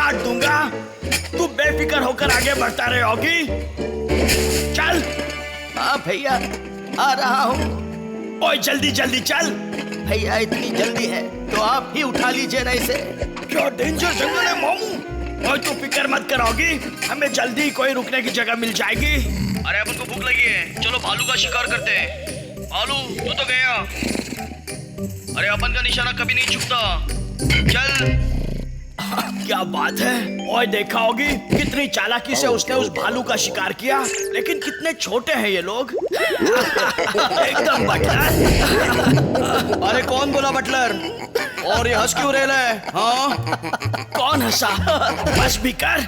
काट दूंगा। तू बेफिक्र होकर आगे बढ़ता रहे ऑगी। चल। हाँ भैया, आ रहा हूँ। ओए जल्दी जल्दी चल। भैया इतनी जल्दी है तो आप ही उठा लीजिए ना इसे। क्या डेंजर जंगल है मामू। और तू फिक्र मत करोगी, हमें जल्दी कोई रुकने की जगह मिल जाएगी। अरे अपन को भूख लगी है, चलो भालू का शिकार करते हैं। भालू तू तो गया। अरे अपन का निशाना कभी नहीं चूकता। चल। क्या बात है। ओए देखा होगी कितनी चालाकी से उसने उस भालू का शिकार किया, लेकिन कितने छोटे हैं ये लोग। एकदम बटलर। अरे कौन बोला बटलर? और ये हंस क्यों रहे है? हाँ कौन हंसा? बस भी कर।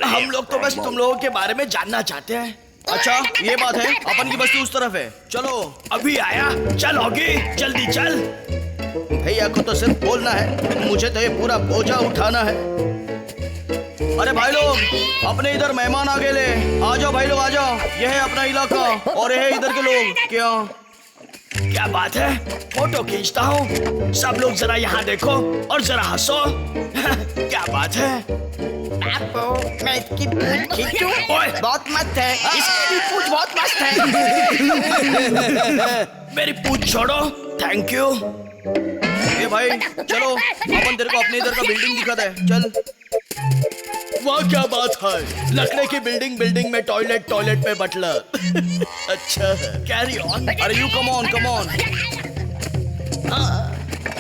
हम लोग तो बस तुम लोगों के बारे में जानना चाहते हैं। अच्छा ये बात है, अपन की बस्ती उस तरफ है। चलो अभी आया। चल होगी जल्दी चल। भैया को तो सिर्फ बोलना है, मुझे तो ये पूरा बोझा उठाना है। अरे भाई लोग, अपने इधर मेहमान आ गए ले। आ जाओ भाई लोग, आ जाओ। यह है अपना इलाका और यह है इधर के लोग। क्या बात है, फोटो खींचता हूँ। सब लोग जरा यहाँ देखो और जरा हंसो। क्या बात है। आपको मैं इसकी पूंछ खींचूं? ओए बहुत मस्त है, इसकी भी पूंछ बहुत मस्त है। मेरी पूंछ छोड़ो। Thank you. ए भाई चलो, अपन तेरे को अपने इधर का बिल्डिंग दिखाता है। चल। वाह क्या बात है, लकड़े की बिल्डिंग में टॉयलेट में बटलर। अच्छा कैरी ऑन। अरे you come on come on.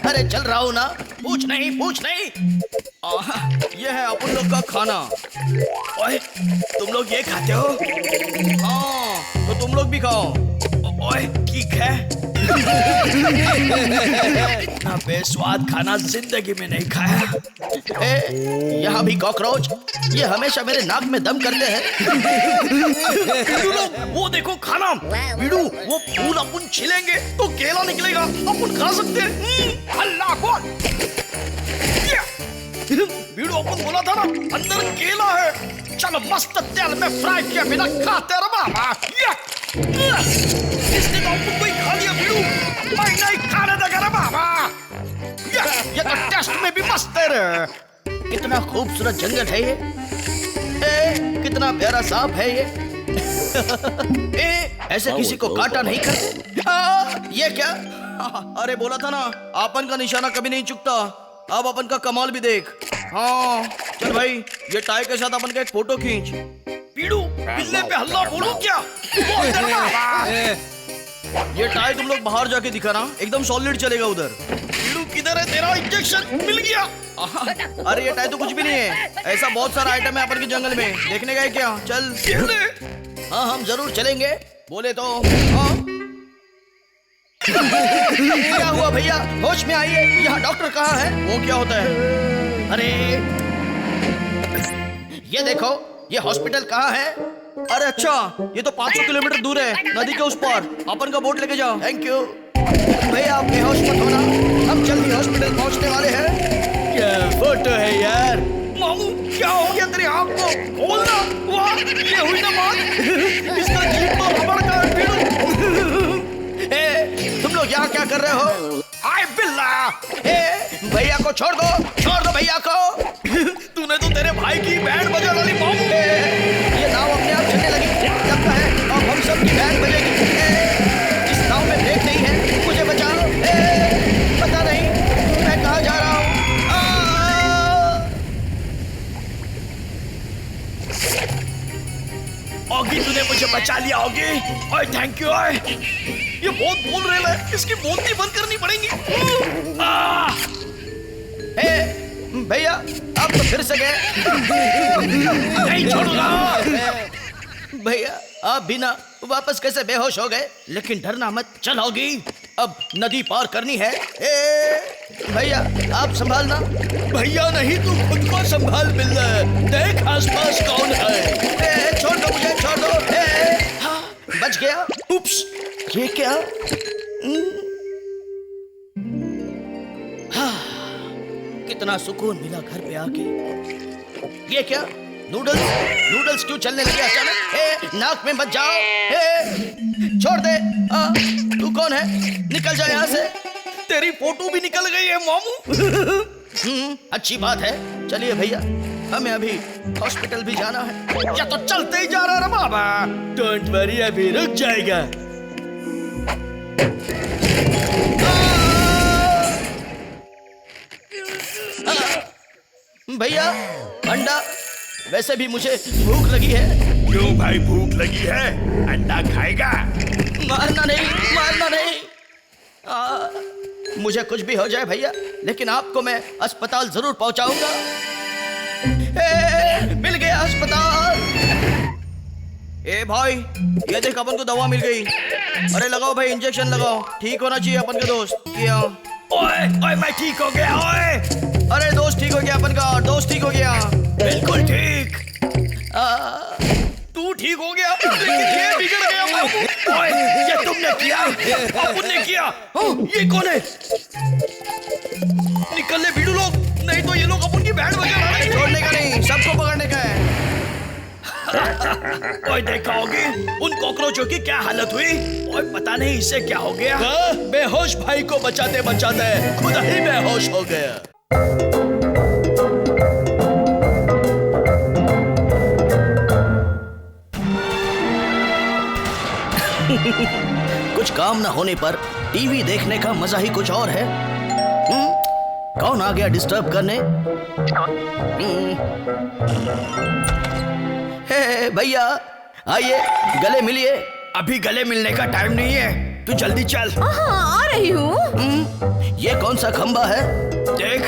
अरे चल रहा हूँ ना। पूछ नहीं। ये है अपन लोग का खाना। ओए तुम लोग ये खाते हो? हाँ तो तुम लोग भी खाओ। ओए ठीक है। इतना बेस्वाद खाना जिंदगी में नहीं खाया। यहाँ भी कॉकरोच, ये हमेशा मेरे नाक में दम करते हैं। वो देखो खाना। बीड़ू वो फूल अपन छिलेंगे तो केला निकलेगा, अपन खा सकते हैं। अल्लाह को बीड़ू अपन बोला था ना अंदर केला है। चलो मस्त तेल में फ्राई किया बिना खाते रहो बाबा। इसने तो अपन को ही खा लिया बीड़ू। मैं नहीं खाने देगा रे बाबा। ये तो टेस्ट में भी मस्त है रे। कितना खूबसूरत जंगल है ये। कितना प्यारा सांप है ये। ऐसे किसी को काटा नहीं करते। ये क्या? अरे बोला था ना, अपन का निशाना कभी नहीं चुकता। अब अपन का कमाल भी देख। हाँ चल भाई, ये टाई के साथ अपन का एक फोटो खींच। बीड़ू बिल्ले पे हल्ला बोलूं क्या? बोल दे बाबा। ये टाई तुम लोग बाहर जाके दिखाना, एकदम सॉलिड चलेगा उधर। बीड़ू किधर है? तेरा इंजेक्शन मिल गया। अरे ये टाई तो कुछ भी नहीं है, ऐसा बहुत सारा आइटम है अपन के जंगल में। देखने गए क्या? चल। हाँ हम जरूर चलेंगे। बोले तो हाँ। क्या हुआ भैया, होश में आइए। यहाँ डॉक्टर कहाँ है? वो क्या होता है? अरे ये देखो, ये हॉस्पिटल कहाँ है? अरे अच्छा, ये तो 500 किलोमीटर दूर है, नदी के उस पार। अपन का बोट लेके जाओ। थैंक यू भैया, आप बेहोश मत होना, हम जल्दी हॉस्पिटल पहुँचने वाले हैं। क्या फोटो है यार। मामू क्या हो गया तेरी आँख को? खोलना। वाह ये हुई ना बात। इसका जीभ तो रबड़ का है बीड़ू। तुम लोग यहाँ क्या कर रहे हो? हाय बिल्ला। भैया को छोड़ दो भैया को। तूने तो तेरे भाई की बैंड बजा डाली मामू। ये नाव अपने आप चलने लगी, लगता है अब हम सब की बैंड बजेगी। इस नाव में ब्रेक नहीं है, मुझे बचाओ। पता नहीं मैं कहाँ जा रहा हूँ। ऑगी तूने मुझे बचा लिया ऑगी। ओए थैंक यू। ओए ये बहुत बोल रहे हैं, इसकी बोलती बंद करनी पड़ेगी। भैया आप तो फिर से गए। नहीं छोड़ूंगा। भैया आप बिना वापस कैसे बेहोश हो गए? लेकिन डरना मत, चलोगी। अब नदी पार करनी है। भैया आप संभालना। भैया नहीं तू खुद को संभाल बिल्ला। देख आसपास कौन है। छोड़ दो मुझे, छोड़ दो। हाँ, बच गया। उप्स, ये क्या? कितना सुकून मिला घर पे आके। ये क्या? नूडल्स क्यों चलने लगे अचानक? नाक में मत जाओ। छोड़ दे। तू कौन है? निकल जा यहाँ से। तेरी फोटो भी निकल गई है मामू। अच्छी बात है। चलिए भैया, हमें अभी हॉस्पिटल भी जाना है। या तो चलते ही जा रहा है बाबा। डोंट वरी, अभी रुक जाएगा। भैया अंडा, वैसे भी मुझे भूख लगी है। क्यों भाई, भूख लगी है? अंडा खाएगा? मारना नहीं, मारना नहीं। मुझे कुछ भी हो जाए भैया, लेकिन आपको मैं अस्पताल जरूर पहुंचाऊंगा। मिल गया अस्पताल। ए भाई, ये देख, अपन को दवा मिल गई। अरे लगाओ भाई, इंजेक्शन लगाओ, ठीक होना चाहिए अपन का दोस्त। किया? ओए ओए, मैं ठीक हो गया। ओए अरे दोस्त ठीक हो गया, अपन का दोस्त ठीक हो गया। बिल्कुल ठीक। तू ठीक हो गया, लेकिन ये बिगड़ गया बाबू। ओए, ये तुमने किया? अपन ने किया? ये कौन है? निकलने भिड़ू लोग, नहीं तो ये लोग अपन की बैंड बजा रहे हैं। छोड़ने का नहीं, सबको पकड़ने का है। ओए देखा होगी उन कॉकरोचों की क्या हालत हुई। ओए पता नहीं इसे क्या हो गया। बेहोश भाई को बचाते बचाते खुद ही बेहोश हो गया। कुछ काम न होने पर टीवी देखने का मजा ही कुछ और है। कौन आ गया डिस्टर्ब करने? हे भैया, आइए गले मिलिए। अभी गले मिलने का टाइम नहीं है, तू जल्दी चल। हाँ, आ रही हूँ। ये कौन सा खंबा है? देख,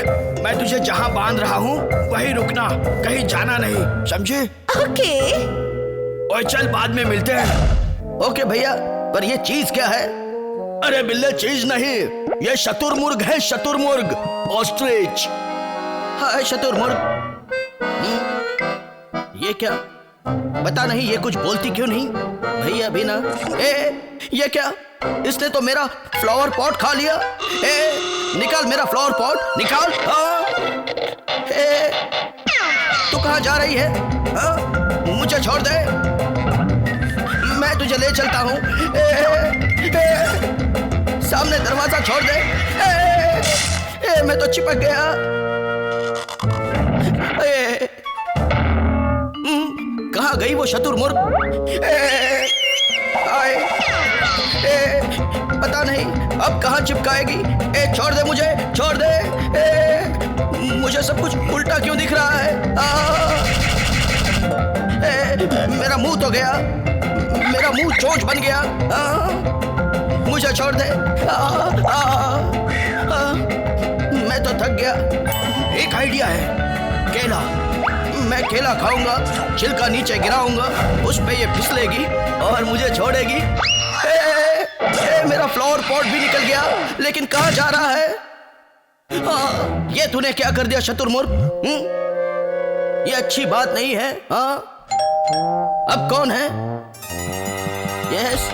मैं तुझे जहाँ बांध रहा हूँ वहीं रुकना, कहीं जाना नहीं, समझे? ओके। ओए चल, बाद में मिलते हैं। ओके भैया, पर ये चीज क्या है? अरे बिल्ले, चीज नहीं, ये शतुरमुर्ग है, शतुरमुर्ग, ऑस्ट्रिच। हाय शतुरमुर्ग। ये क्या? पता नहीं ये कुछ बोलती क्यों नहीं। भैया भी ना। ये क्या? इसने तो मेरा फ्लावर पॉट खा लिया। निकाल मेरा फ्लावर पॉट, निकाल। तू कहाँ जा रही है? मुझे छोड़ दे, मैं तुझे ले चलता हूँ। सामने दरवाजा छोड़ दे। मैं तो चिपक गया। कहाँ गई वो शतुरमुर्ग? पता नहीं अब कहाँ चिपकाएगी। छोड़ दे मुझे, छोड़ दे। मुझे सब कुछ उल्टा क्यों दिख रहा है? मेरा मुंह तो गया, मेरा मुंह चोंच बन गया। मुझे छोड़ दे। मैं तो थक गया। एक आइडिया है, केला। मैं केला खाऊंगा, छिलका नीचे गिराऊंगा, उस पे ये फिसलेगी और मुझे छोड़ेगी। मेरा फ्लावर पॉट भी निकल गया, लेकिन कहाँ जा रहा है? ये तूने क्या कर दिया शतुरमुर्ग? ये अच्छी बात नहीं है। अब कौन है? यस,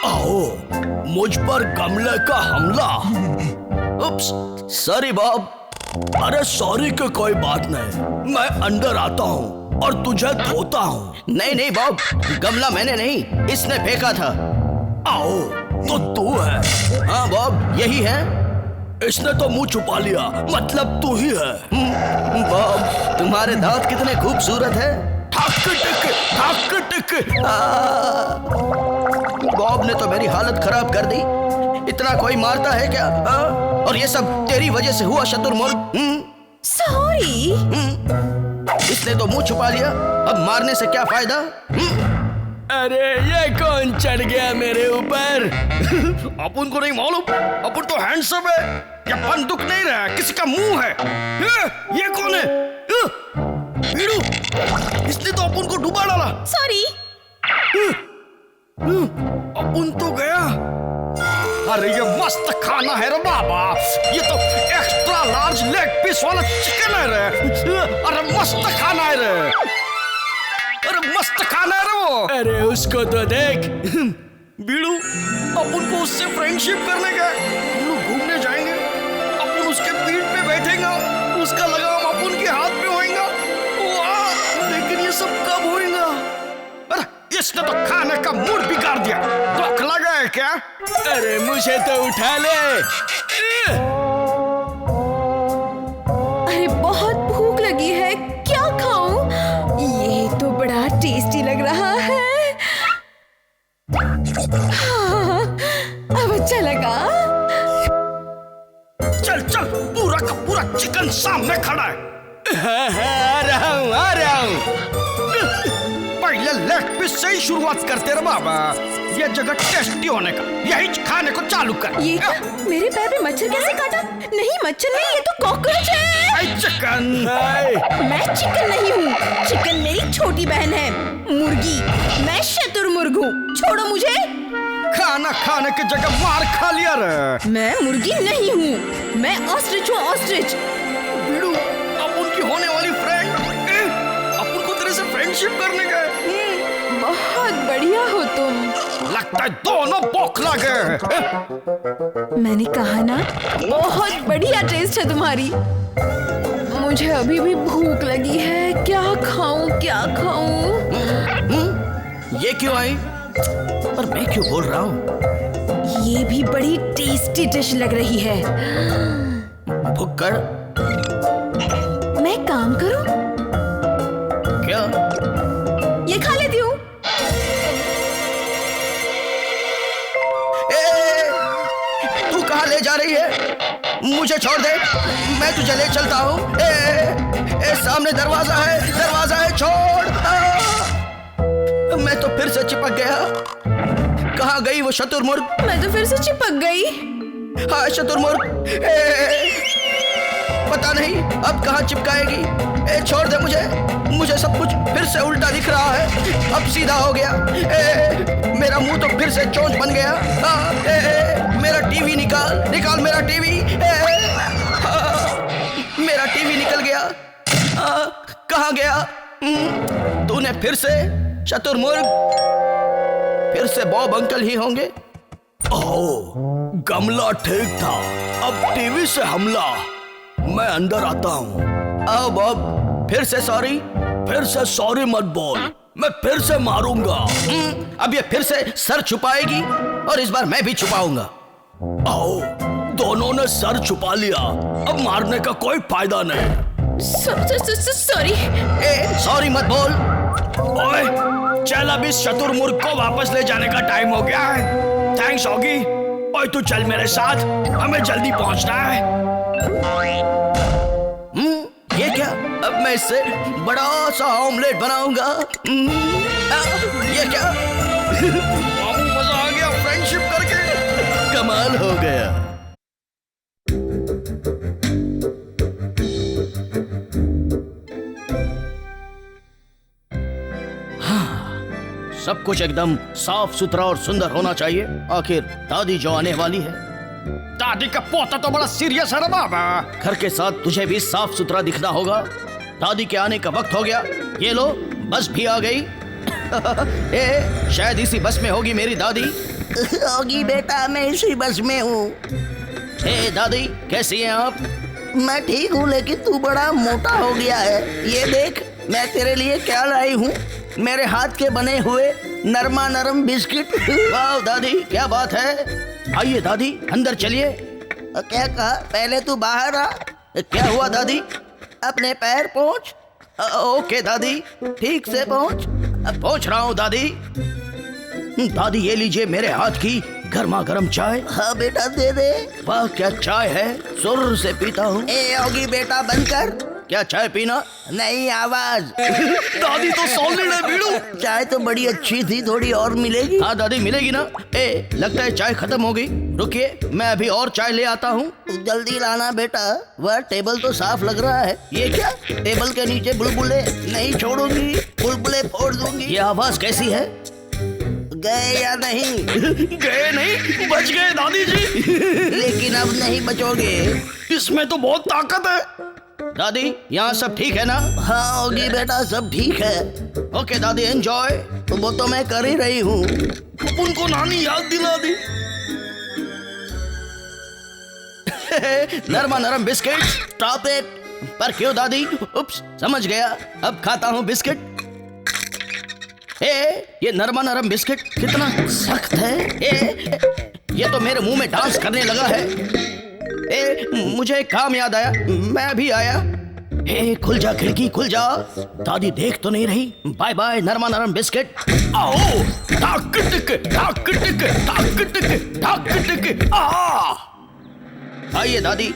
आओ, मुझ पर गमले का हमला। उप्स, सॉरी बॉब। अरे सॉरी की कोई बात नहीं, मैं अंदर आता हूँ और तुझे धोता हूँ। नहीं नहीं बॉब, गमला मैंने नहीं, इसने फेंका था। आओ, तो तू है? हाँ बॉब, यही है। इसने तो मुंह छुपा लिया, मतलब तू ही है। बॉब, तुम्हारे दांत कितने खूबसूरत है। ठक टिक, ठक टिक। बॉब ने तो मेरी हालत खराब कर दी। इतना कोई मारता है क्या? और ये सब तेरी वजह से हुआ शतुरमुर्ग। सॉरी। इसने तो मुंह छुपा लिया, अब मारने से क्या फायदा? अरे ये कौन चढ़ गया मेरे ऊपर? अपन को नहीं मालूम, अपन तो हैंडसम है। ये बंदूक नहीं रहा, किसी का मुंह है। ये कौन है? भीड़ू, इसने तो अपन को डुबा डाला। सॉरी। अपन तो गया। अरे ये मस्त खाना है रे बाबा, ये तो एक्स्ट्रा लार्ज लेग पीस वाला चिकन है रे। अरे मस्त खाना है रे, अरे मस्त खाना है रे वो। अरे उसको तो देख। बीड़ू, अपन को उससे फ्रेंडशिप करने का। हम लोग घूमने जाएंगे, अपन उसके पीठ पे बैठेंगे, उसका लगाम अपन के हाथ में होएगा। वाह, लेकिन ये सब कब होएगा? अरे इसने तो खाने का मूड बिगाड़ दिया। भूख लगा है क्या? अरे मुझे तो उठा ले। आ रहा हूँ। पहले लेग पीस से ही शुरुआत करते रहे बाबा। ये जगह टेस्टी होने का, यही खाने को चालू कर। ये क्या? मेरे पैर पे मच्छर कैसे काटा? नहीं मच्छर नहीं, ये तो कॉकरोच है। चिकन। मैं चिकन नहीं हूँ, चिकन मेरी छोटी बहन है मुर्गी। मैं शुतुरमुर्ग हूँ, छोड़ो मुझे। खाना खाने की जगह मार खा लिया रे। मैं मुर्गी नहीं हूँ, मैं ऑस्ट्रिच हूँ, ऑस्ट्रिच। बीड़ू, अब उनकी होने वाली फ्रेंड अपन को तेरे से फ्रेंडशिप करने गए। बहुत बढ़िया हो तुम। लगता है दोनों बौखला गए। मैंने कहा ना, बहुत बढ़िया टेस्ट है तुम्हारी। मुझे अभी भी भूख लगी है, क्या खाऊं क्या खाऊं? ये क्यों आई? पर मैं क्यों बोल रहा हूँ? ये भी बड़ी टेस्टी डिश लग रही है। भुक्कड़। मैं काम करूं? क्या? ये खा लेती हूँ। तू कहाँ ले जा रही है? मुझे छोड़ दे, मैं तुझे ले चलता हूँ। सामने दरवाजा है, छोड़। मैं तो फिर से चिपक गया। कहाँ गई वो शुतुरमुर्ग? मैं तो फिर से चिपक गई। हाँ शुतुरमुर्ग, पता नहीं अब कहाँ चिपकाएगी। छोड़ दे मुझे सब कुछ फिर से उल्टा दिख रहा है। अब सीधा हो गया। मेरा मुंह तो फिर से चोंच बन गया। मेरा टीवी निकाल मेरा टीवी। मेरा टीवी निकल गया। कहाँ गया? तूने फिर से शुतुरमुर्ग, फिर से बॉब अंकल ही होंगे। ओह, गमला ठीक था, अब टीवी से हमला। मैं अंदर आता हूँ। आओ बॉब, फिर से सॉरी मत बोल, मैं फिर से मारूंगा। अब ये फिर से सर छुपाएगी और इस बार मैं भी छुपाऊंगा। आओ, दोनों ने सर छुपा लिया, अब मारने का कोई फायदा नहीं। सॉरी। सॉरी मत बोल। ओए, चल अब इस शुतुरमुर्ग को वापस ले जाने का टाइम हो गया है। Thanks Oggy. ओए तू चल मेरे साथ, हमें जल्दी पहुंचना है। ये क्या? अब मैं इससे बड़ा सा ऑमलेट बनाऊंगा। ये क्या? मजा आ गया फ्रेंडशिप करके। कमाल हो गया। सब कुछ एकदम साफ सुथरा और सुंदर होना चाहिए। आखिर दादी जो आने वाली है। दादी का पोता तो बड़ा सीरियस है ना बाबा। घर के साथ तुझे भी साफ सुथरा दिखना होगा। दादी के आने का वक्त हो गया। ये लो, बस भी आ गई। शायद इसी बस में होगी मेरी दादी। होगी बेटा, मैं इसी बस में हूँ। दादी कैसी हैं आप? मैं ठीक हूँ, लेकिन तू बड़ा मोटा हो गया है। ये देख, मैं तेरे लिए क्या लाई हूँ। मेरे हाथ के बने हुए नरमा नरम बिस्किट। वाह दादी, क्या बात है। आइए दादी, अंदर चलिए। क्या कहा? पहले तू बाहर आ। क्या हुआ दादी? अपने पैर पहुँच। ओके दादी, ठीक से पहुँच। पहुँच रहा हूँ दादी। दादी ये लीजिए मेरे हाथ की गर्मा गर्म चाय। हाँ बेटा, दे दे। वाह क्या चाय है, सुर से पीता हूँ। होगी बेटा, बंद कर। क्या चाय पीना? नहीं, आवाज। दादी तो सॉलिड है बीड़ू। चाय तो बड़ी अच्छी थी, थोड़ी और मिलेगी? हाँ दादी मिलेगी ना। लगता है चाय खत्म हो गई। रुकिए, मैं अभी और चाय ले आता हूँ। जल्दी लाना बेटा। वह टेबल तो साफ लग रहा है। ये क्या? टेबल के नीचे बुलबुले। नहीं छोड़ूंगी, बुलबुले फोड़ दूंगी। ये आवाज कैसी है? गए या नहीं? गए नहीं, बच गए दादी जी। लेकिन अब नहीं बचोगे। इसमें तो बहुत ताकत है। दादी यहाँ सब ठीक है ना? हाँ होगी बेटा, सब ठीक है। ओके दादी, एंजॉय। तो वो तो मैं कर ही रही हूँ। उनको नानी याद दिला दी। नरमा नरम बिस्किट। Stop it. पर क्यों दादी? उप्स, समझ गया, अब खाता हूँ बिस्किट। ये नरमा नरम बिस्किट कितना सख्त है। ये तो मेरे मुंह में डांस करने लगा है। मुझे काम याद आया, मैं भी आया। खुल जा खिड़की, खुल जा। दादी देख तो नहीं रही। बाय बाय नरमा नरम बिस्किट। आओ, टाक टिक टाक टिक टाक टिक टाक टिक। आइए दादी,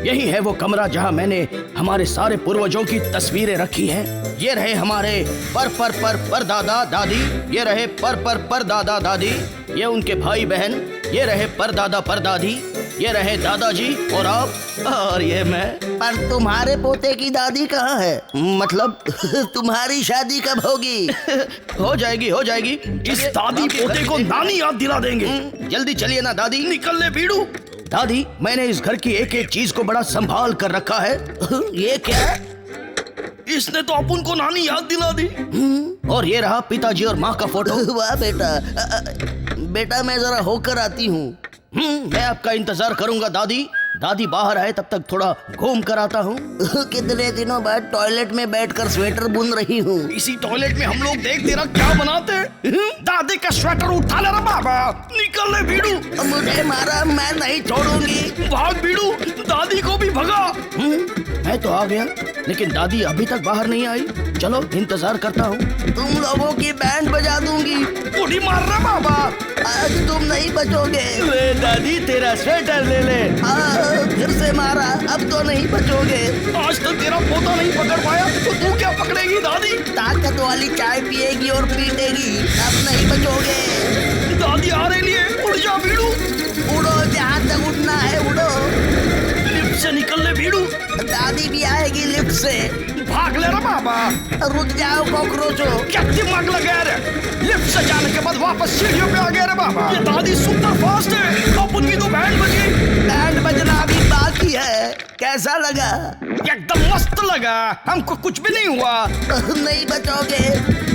यही है वो कमरा जहाँ मैंने हमारे सारे पूर्वजों की तस्वीरें रखी हैं। ये रहे हमारे पर दादा दादी, ये रहे पर दादा दादी, ये उनके भाई बहन, ये रहे पर दादा पर दादी, ये रहे दादाजी और आप, और ये मैं। पर तुम्हारे पोते की दादी कहाँ है? मतलब तुम्हारी शादी कब होगी? हो जाएगी। इस दादी पोते को नानी याद दिला देंगे। जल्दी चलिए ना दादी। निकल ले बीड़ू। दादी, मैंने इस घर की एक एक चीज को बड़ा संभाल कर रखा है। ये क्या? इसने तो अपन को नानी याद दिला दी। और ये रहा पिताजी और माँ का फोटो। वाह बेटा। बेटा मैं जरा होकर आती हूँ। मैं आपका इंतजार करूंगा दादी। दादी बाहर आए तब तक थोड़ा घूम कर आता हूँ। कितने दिनों बाद टॉयलेट में बैठकर स्वेटर बुन रही हूँ। इसी टॉयलेट में हम लोग देख तेरा क्या बनाते हैं। दादी का स्वेटर उठा ले रे बाबा। निकल ले बीड़ू। मुझे मारा, मैं नहीं छोड़ूंगी। भाग बीड़ू, दादी को भी भगा। मैं तो आ गया, लेकिन दादी अभी तक बाहर नहीं आई। चलो इंतजार करता हूँ। तुम लोगों की बैंड बजा दूंगी। उड़ी मार रहा बाबा। आज तुम नहीं बचोगे। ले दादी, तेरा स्वेटर ले ले। फिर से मारा, अब तो नहीं बचोगे। आज तक तेरा पोता नहीं पकड़ पाया तो तू क्या पकड़ेगी दादी? ताकत वाली चाय पिएगी और पीटेगी, अब नहीं बचोगे। दादी आ रही है, उड़ जा बीड़ू। उड़ो, जहाँ तक उड़ना है उड़ो। लिफ्ट से निकल ले बीड़ू। दादी भी आएगी लिफ्ट से। भाग ले रहा बाबा। रुक जाओ कॉकरोचो। क्या दिमाग लगा रे? लिफ्ट से जाने के बाद वापस सीढ़ियों पे आ गया रे बाबा। ये दादी सुपर फास्ट है। अब उनकी तो बैंड बजी। बैंड बजना अभी बाकी है। कैसा लगा? एकदम मस्त लगा। हमको कुछ भी नहीं हुआ। नहीं बचोगे।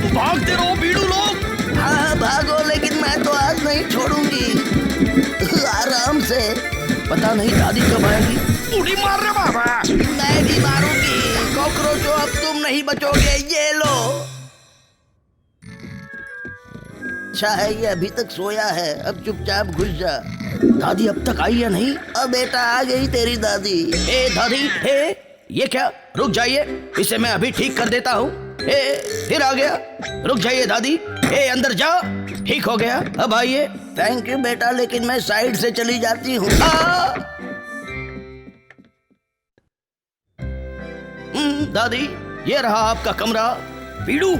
भागते रहो बीड़ू लोग। हाँ भागो, लेकिन मैं तो आज नहीं छोड़ूंगी। आराम से। पता नहीं दादी कब आएगी। उड़ी मार रहे बाबा। मैं भी मारूंगी। कॉकरोचो, अब तुम नहीं बचोगे। ये लो। अच्छा ये अभी तक सोया है, अब चुपचाप घुस जा। दादी अब तक आई या नहीं? अब बेटा आ गई तेरी दादी। ए दादी, ये क्या? रुक जाइए, इसे मैं अभी ठीक कर देता हूँ। फिर आ गया। रुक जाइए दादी। अंदर जाओ। ठीक हो गया, अब आइए। थैंक यू बेटा, लेकिन मैं साइड से चली जाती हूँ। दादी, ये रहा आपका कमरा। बीड़ू,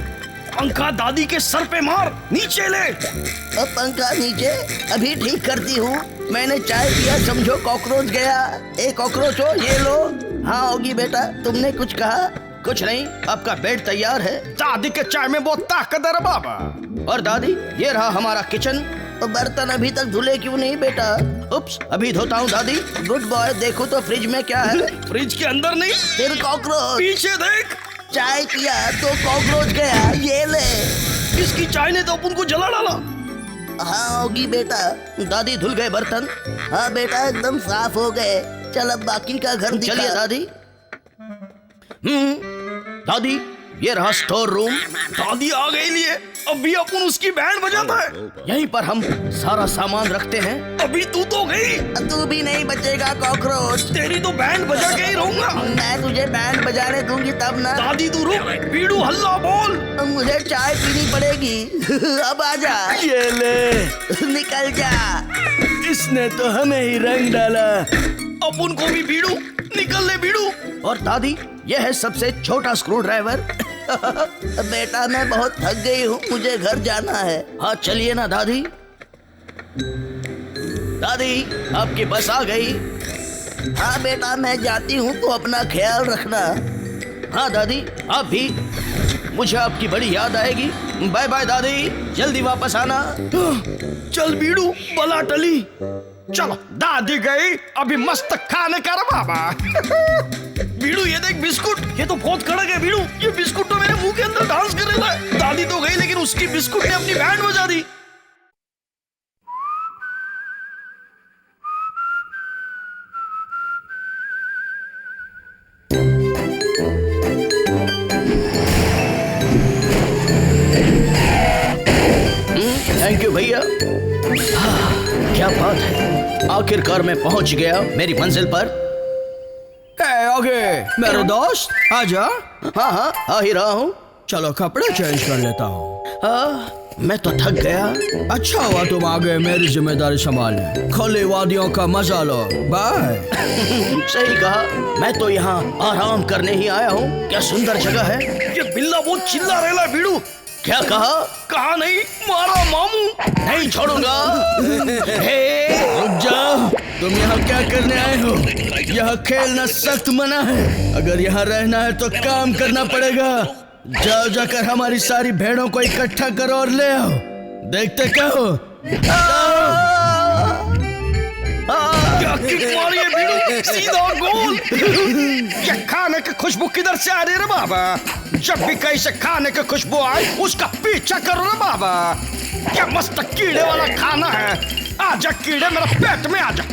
पंखा दादी के सर पे मार, नीचे ले। अब पंखा नीचे, अभी ठीक करती हूँ। मैंने चाय पिया, समझो कॉकरोच गया। ए कॉकरोचो, ये लो। हाँ होगी बेटा, तुमने कुछ कहा? कुछ नहीं, आपका बेड तैयार है। दादी के चाय में बहुत ताकत है बाबा। और दादी, ये रहा हमारा किचन। तो बर्तन अभी तक धुले क्यों नहीं बेटा? उप्स, अभी धोता हूँ दादी। Good boy. देखो तो फ्रिज में क्या है। फ्रिज के अंदर नहीं, फिर कॉकरोच। पीछे देख। चाय पिया तो कॉकरोच गया। ये ले। इसकी चाय ने तो अपन को जला डाला। हाँ होगी बेटा। दादी, धुल गए बर्तन? हाँ बेटा, एकदम साफ हो गए। चल अब बाकी का घर दिखा। चलिए दादी। दादी, ये रहा स्टोर रूम। दादी आ गई लिए, अभी अपन उसकी बैंड बजाता है। यहीं पर हम सारा सामान रखते हैं। अभी तू तो गई। तू भी नहीं बचेगा कॉकरोच। तेरी तो बैंड बजा के ही रहूंगा। मैं तुझे बैंड बजाने दूंगी तब ना। दादी तू रुक। बीड़ू हल्ला बोल। मुझे चाय पीनी पड़ेगी। अब आजा। ये ले। निकल जा। इसने तो हमें ही रंग डाला। अपन को भी बीड़ू। निकल ले बीड़ू। और दादी, यह है सबसे छोटा स्क्रू ड्राइवर। बेटा मैं बहुत थक गई हूँ, मुझे घर जाना है। हाँ चलिए ना दादी। दादी, आपकी बस आ गई। हाँ बेटा मैं जाती हूँ, तो अपना ख्याल रखना। हाँ दादी, आप भी। मुझे आपकी बड़ी याद आएगी। बाय बाय दादी, जल्दी वापस आना। चल बीड़ू, बला टली। चलो, दादी गई, अभी मस्त खाने का रहा बाबा। बीड़ू ये देख बिस्कुट, ये तो बहुत कड़क है बीड़ू। ये बिस्कुट तो मेरे मुंह के अंदर डांस कर रहा है। दादी तो गई, लेकिन उसकी बिस्कुट ने अपनी बैंड बजा दी। थैंक यू भैया। क्या बात है, आखिरकार मैं पहुंच गया मेरी मंजिल पर। आगे मेरे दोस्त आजा। हाँ हाँ, आ ही रहा हूँ। चलो कपड़े चेंज कर लेता हूँ। मैं तो थक गया। अच्छा हुआ तुम आ गए मेरी जिम्मेदारी संभालने। खुली वादियों का मजा लो। बाय। सही कहा, मैं तो यहाँ आराम करने ही आया हूँ। क्या सुंदर जगह है। ये बिल्ला बहुत चिल्ला रहा है बीड़ू। क्या कहा? कहा नहीं, मारा मामू। नहीं छोड़ूंगा। हे, रुक जाओ, तुम यहाँ क्या करने आए हो? यहाँ खेलना सख्त मना है। अगर यहाँ रहना है तो काम करना पड़ेगा। जाओ जाकर हमारी सारी भेड़ों को इकट्ठा करो और ले आओ। देखते क्या हो। क्या किक मारी है बीड़ू, सीधा गोल। ये खाने की खुशबू किधर से आ रही है बाबा? जब भी कहीं से खाने की खुशबू आए उसका पीछा करो ना बाबा। क्या मस्त कीड़े वाला खाना है। आजा कीड़े, मेरा पेट में आजा।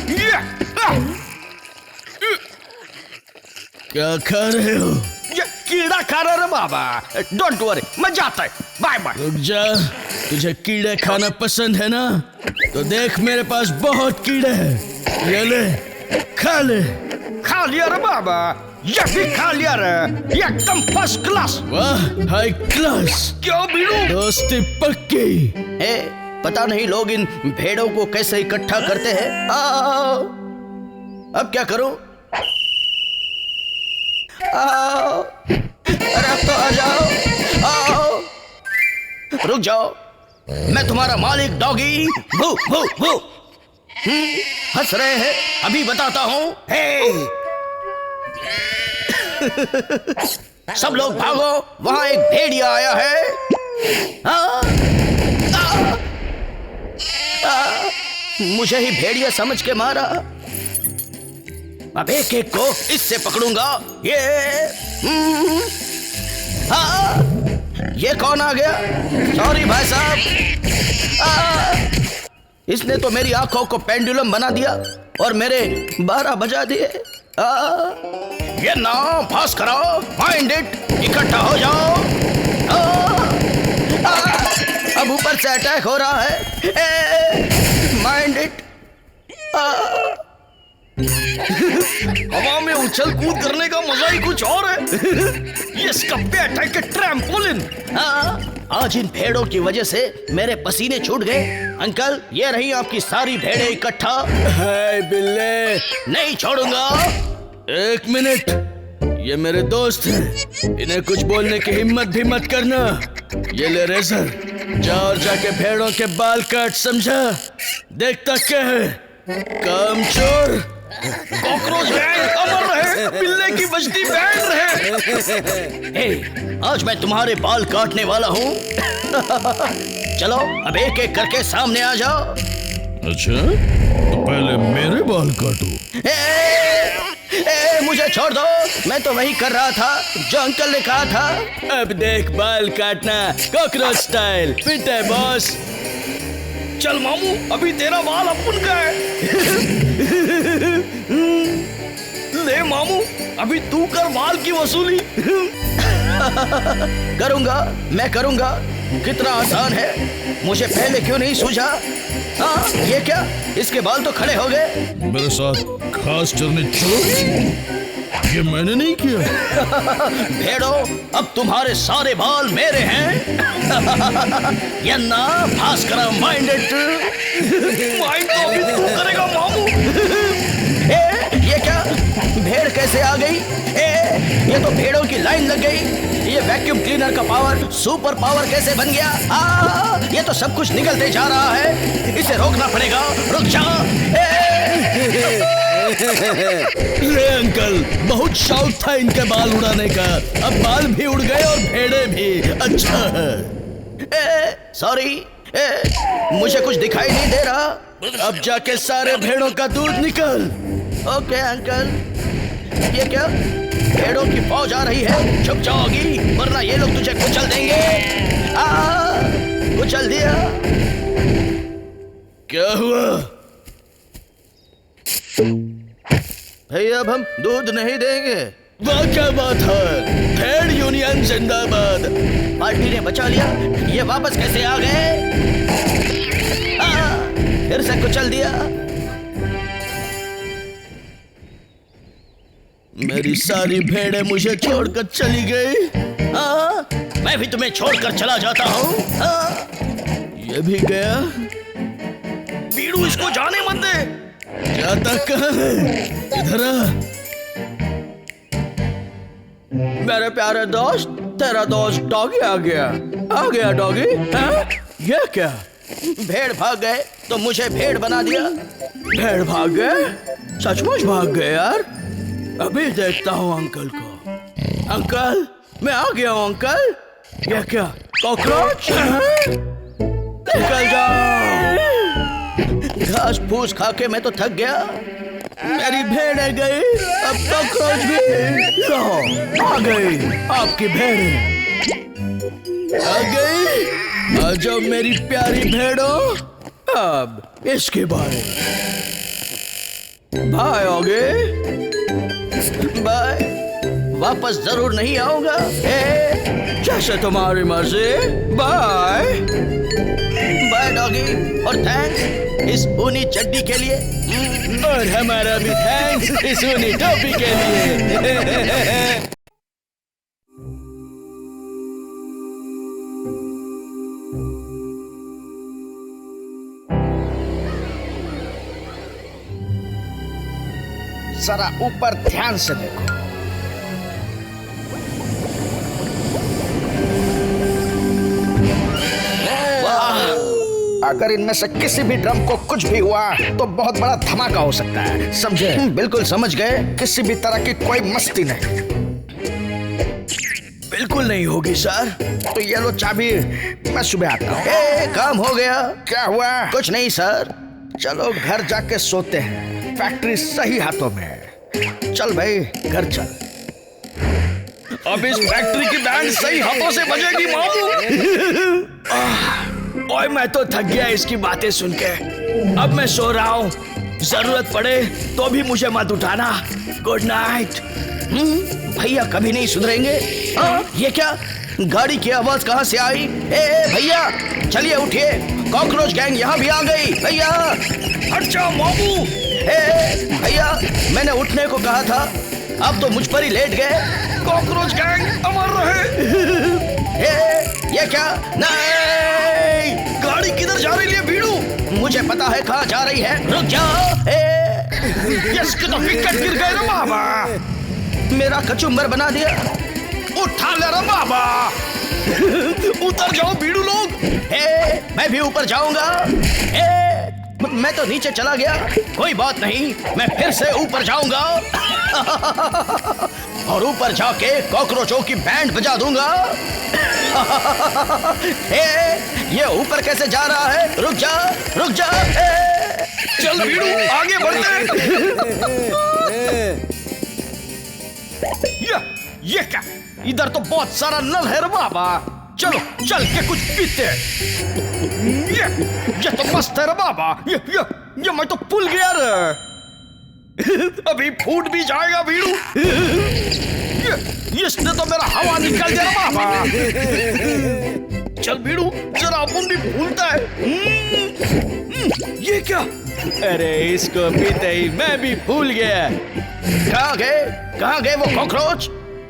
क्या खा रहे हो? ये कीड़ा खा रहा है बाबा। डोंट वरी, मैं जाता है। Bye bye. रुक जा, तुझे कीड़े खाना पसंद है ना? तो देख मेरे पास बहुत कीड़े हैं। ये ले, खा ले। खा लिया रे बाबा, ये भी खा लिया रे। एकदम फर्स्ट क्लास। वाह, हाई क्लास। क्यों बीड़ू? दोस्ती पक्की। हे, पता नहीं लोग इन भेड़ों को कैसे इकट्ठा करते हैं। अब क्या करूं? आओ, अरे अब तो आ जाओ। आओ, रुक जाओ, मैं तुम्हारा मालिक डॉगी। भू भू भू। हंस रहे हैं, अभी बताता हूं। हे, सब लोग भागो, वहां एक भेड़िया आया है। मुझे ही भेड़िया समझ के मारा। अब एक एक को इससे पकड़ूंगा। ये कौन आ गया? सॉरी भाई साहब। इसने तो मेरी आंखों को पेंडुलम बना दिया और मेरे 12 बजा दिए। ये ना पास कराओ, माइंड इट, इकट्ठा हो जाओ। अब ऊपर से अटैक हो रहा है। Mind it. हवा में उछल कूद करने का मजा ही कुछ और है। ये स्कप्पे अटैक के ट्रैम्पोलिन। आज इन भेड़ों की वजह से मेरे पसीने छूट गए। अंकल, ये रही आपकी सारी भेड़ें इकट्ठा। हाय बिल्ले, नहीं छोड़ूंगा। एक मिनट, ये मेरे दोस्त हैं। इन्हें कुछ बोलने की हिम्मत भी मत करना। ये ले रेजर, जा और जाके भेड़ों के बाल काट, समझा? देखता क्या है, काम चोर। कॉकरोच गैंग अमर रहे, बिल्ले की बस्ती बैंड रहे। ए, आज मैं तुम्हारे बाल काटने वाला हूँ। चलो अब एक एक करके सामने आ जाओ। अच्छा, तो पहले मेरे बाल काटो। मुझे छोड़ दो, मैं तो वही कर रहा था जो अंकल ने कहा था। अब देख, बाल काटना कॉकरोच स्टाइल फिट है बॉस। चल मामू, अभी तेरा बाल अपुन का है। ले मामू, अभी तू कर बाल की वसूली। करूंगा, मैं करूंगा। कितना आसान है, मुझे पहले क्यों नहीं सूझा? हाँ, ये क्या, इसके बाल तो खड़े हो गए। मेरे साथ खास चलने चलो। ये मैंने नहीं किया। भेड़ो, अब तुम्हारे सारे बाल मेरे हैं। यन्ना भास्कर माइंडेड। माइंड तो अभी तू करेगा मामू। ये क्या, भेड़ कैसे आ गई? ये तो भेड़ों की लाइन लग गई। ये वैक्यूम क्लीनर का पावर सुपर पावर कैसे बन गया? ये तो सब कुछ निकलते जा रहा है, इसे रोकना पड़ेगा। रुक जा। ले अंकल, बहुत शौक था इनके बाल उड़ाने का। अब बाल भी उड़ गए और भेड़े भी। अच्छा है। सॉरी, मुझे कुछ दिखाई नहीं दे रहा। अब जाके सारे भेड़ों का दूध निकल। Okay uncle. ये क्या, भेड़ों की फौज आ रही है। छुप जाओगी वरना ये लोग तुझे कुचल देंगे। कुचल दिया। क्या हुआ? भाई अब हम दूध नहीं देंगे। वाह, क्या बात है। भेड़ यूनियन जिंदाबाद। पार्टी ने बचा लिया। ये वापस कैसे आ गए? फिर से कुचल दिया। मेरी सारी भेड़ें मुझे छोड़कर चली गई। मैं भी तुम्हें छोड़कर चला जाता हूँ। ये भी गया। बीड़ू इसको जाने मत दे। जाता कहाँ है? इधर आ। मेरे प्यारे दोस्त, तेरा दोस्त डॉगी आ गया डॉगी। हाँ? ये क्या? भेड़ भाग गए तो मुझे भेड़ बना दिया। भेड़ भाग गए? सचमुच भाग गए यार। अभी देखता हूँ अंकल को। अंकल, मैं आ गया हूँ अंकल। ये क्या? कॉकरोच? निकल जाओ। घास फूस खा के मैं तो थक गया। मेरी भेड़ गई, अब कॉकरोच भी। लो, आ गई आपकी भेड़। आ गई। आ जाओ मेरी प्यारी भेड़ो। अब इसके बारे बाय होगे। बाय। वापस जरूर नहीं आऊंगा। जैसे तुम्हारी मर्जी। Bye bye doggy. और थैंक्स इस ऊनी चड्डी के लिए। और हमारा भी थैंक्स इस ऊनी टोपी के लिए। जरा ऊपर ध्यान से देखो। अगर इनमें से किसी भी ड्रम को कुछ भी हुआ तो बहुत बड़ा धमाका हो सकता है, समझे? बिल्कुल समझ गए। किसी भी तरह की कोई मस्ती नहीं। बिल्कुल नहीं होगी सर। तो ये लो चाबी, मैं सुबह आता हूँ। काम हो गया। क्या हुआ? कुछ नहीं सर। चलो घर जाके सोते हैं। फैक्ट्री सही हाथों में है। चल भाई घर चल। अब इस फैक्ट्री की बैंड सही हाथों से बजेगी मामू। ओए मैं तो थक गया इसकी बातें सुन के। अब मैं सो रहा हूँ। जरूरत पड़े तो भी मुझे मत उठाना। Good night. भैया कभी नहीं सुधरेंगे। ये क्या? गाड़ी की आवाज कहाँ से आई? भैया चलिए उठिए। कॉकरोच गैंग यहाँ भी आ गई। भैया हट जाओ मामू। भैया मैंने उठने को कहा था, अब तो मुझ पर ही लेट गए। कॉकरोच गैंग अमर रहे। ये क्या? नहीं, गाड़ी किधर जा रही है बीड़ू? मुझे पता है कहाँ जा रही है। रुक जा। इसके तो विकेट गिर गए रे बाबा। मेरा कचुम्बर बना दिया। उठा ले रे बाबा। उतर जाओ बीड़ू लोग। मैं भी ऊपर जाऊंगा। मैं तो नीचे चला गया। कोई बात नहीं, मैं फिर से ऊपर जाऊंगा। और ऊपर जाके कॉकरोचों की बैंड बजा दूंगा। ये ऊपर कैसे जा रहा है? रुक जा, रुक जा। चल बीड़ू आगे बढ़ते। ये क्या? इधर तो बहुत सारा नल है रे बाबा। चलो चल के कुछ पीते हैं। ये तो मस्त है रे बाबा। ये मैं तो भूल गया रे। अभी फूट भी जाएगा बीड़ू। इसने तो मेरा हवा निकल गया रे बाबा। चल बीड़ू जरा अपन भी भूलता है। ये क्या? अरे इसको पीते ही मैं भी भूल गया। कहाँ गए वो कॉकरोच?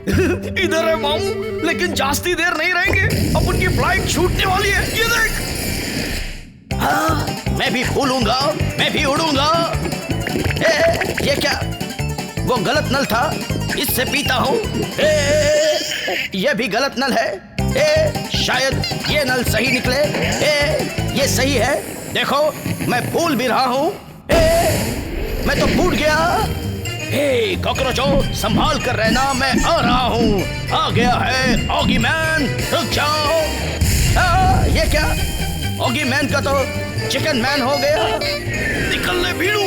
इधर है मामू, लेकिन जास्ती देर नहीं रहेंगे। अब उनकी फ्लाइट छूटने वाली है। ये देख। हाँ, मैं भी फूलूंगा, मैं भी उड़ूंगा। ये क्या? वो गलत नल था, इससे पीता हूँ। ये भी गलत नल है। शायद ये नल सही निकले। ये सही है। देखो मैं फूल भी रहा हूँ। मैं तो फूट गया। कॉकरोचों संभाल कर रहना, मैं आ रहा हूँ। आ गया है ऑगी मैन। रुक जाओ। ये क्या? ऑगी मैन का तो चिकन मैन हो गया। निकल ले बीड़ू।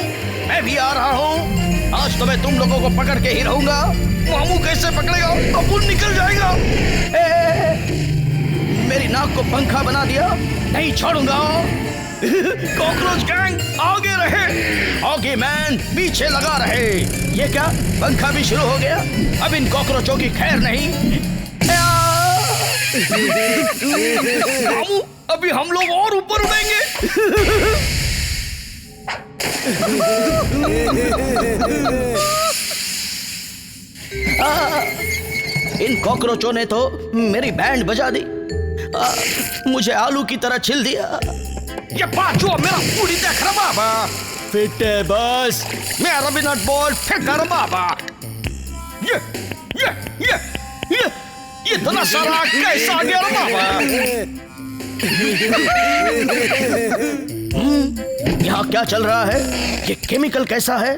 मैं भी आ रहा हूँ। आज तो मैं तुम लोगों को पकड़ के ही रहूंगा। मामू कैसे पकड़ेगा? अपन निकल जाएगा। मेरी नाक को पंखा बना दिया। नहीं छोड़ूंगा। कॉकरोच गैंग आगे रहे, ऑगी मैन पीछे लगा रहे। ये क्या? पंखा भी शुरू हो गया। अब इन कॉकरोचों की खैर नहीं। मामू अभी हम लोग और ऊपर उड़ेंगे। इन कॉकरोचों ने तो मेरी बैंड बजा दी। मुझे आलू की तरह छिल दिया। ये बाजू मेरा पूरी देख रहा बाबा। फिट है बस। मेरा भी नट बोल्ट फिट है बाबा। ये इतना सारा कैसा आ गया बाबा? यहाँ क्या चल रहा है? ये केमिकल कैसा है?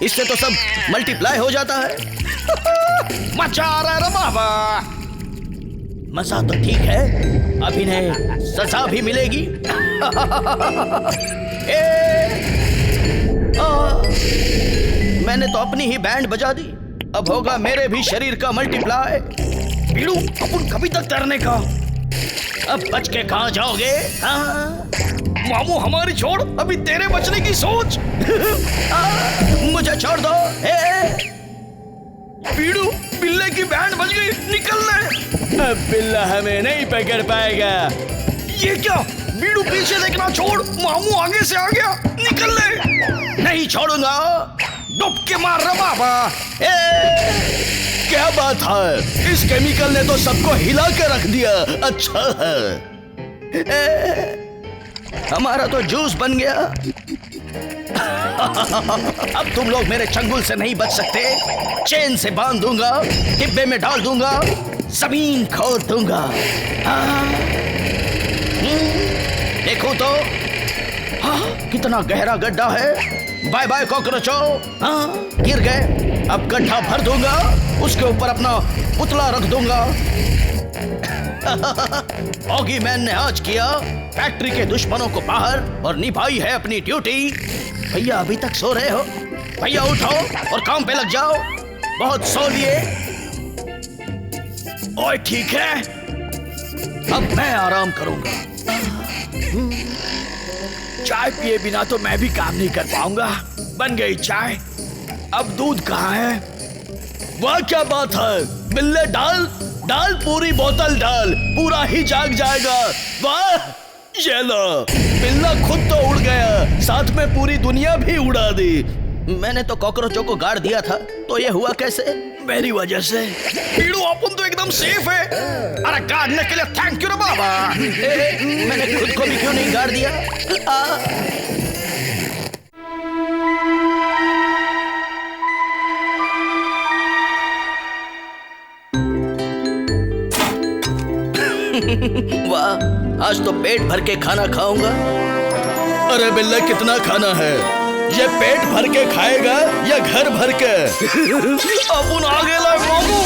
इससे तो सब मल्टीप्लाई हो जाता है। मजा आ रहा है बाबा। मजा तो ठीक है, अब इन्हें सजा भी मिलेगी। मैंने तो अपनी ही बैंड बजा दी, अब होगा मेरे भी शरीर का मल्टीप्लाई। बीड़ू, अपन कभी तक तैरने का? अब बच के कहाँ जाओगे? मामू हमारी छोड़, अभी तेरे बचने की सोच। मुझे छोड़ दो। बीड़ू, बिल्ले की बैंड बज गई, निकल ले। अब बिल्ला हमें नहीं पकड़ पाएगा। ये क्या? बीड़ू पीछे देखना छोड़, मामू आगे से आ गया, निकल ले। नहीं छोड़ूंगा। डुब के मार रहा बाबा। क्या बात है, इस केमिकल ने तो सबको हिला के रख दिया। अच्छा है, हमारा तो जूस बन गया। अब तुम लोग मेरे चंगुल से नहीं बच सकते। चेन से बांध दूंगा, डिब्बे में डाल दूंगा, जमीन खोद दूंगा। देखो तो, कितना गहरा गड्ढा है। बाय बाय कॉकरोचो। गिर गए। अब गड्ढा भर दूंगा, उसके ऊपर अपना पुतला रख दूंगा। ऑगी मैन ने आज किया फैक्ट्री के दुश्मनों को बाहर और निभाई है अपनी ड्यूटी। भैया अभी तक सो रहे हो? भैया उठो और काम पे लग जाओ। बहुत सो लिए। ओए ठीक है, अब मैं आराम करूंगा। चाय पिए बिना तो मैं भी काम नहीं कर पाऊंगा। बन गई चाय। अब दूध कहाँ है? वाह क्या बात है, बिल्ले डाल डाल, पूरी बोतल डाल, पूरा ही जाग जाएगा। वाह, ये लो, बिल्ला खुद तो उड़ गया, साथ में पूरी दुनिया भी उड़ा दी। मैंने तो कॉकरोचों को गाड़ दिया था, तो ये हुआ कैसे? मेरी वजह से। बीड़ू, अपन तो एकदम सेफ है। अरे गाड़ने के लिए थैंक यू रे बाबा। मैंने खुद को भी क्यों नहीं गाड़ दिया? वाह, आज तो पेट भर के खाना खाऊंगा। अरे बिल्ले, कितना खाना है? ये पेट भर के खाएगा या घर भर के? अपन आगे ला मामू।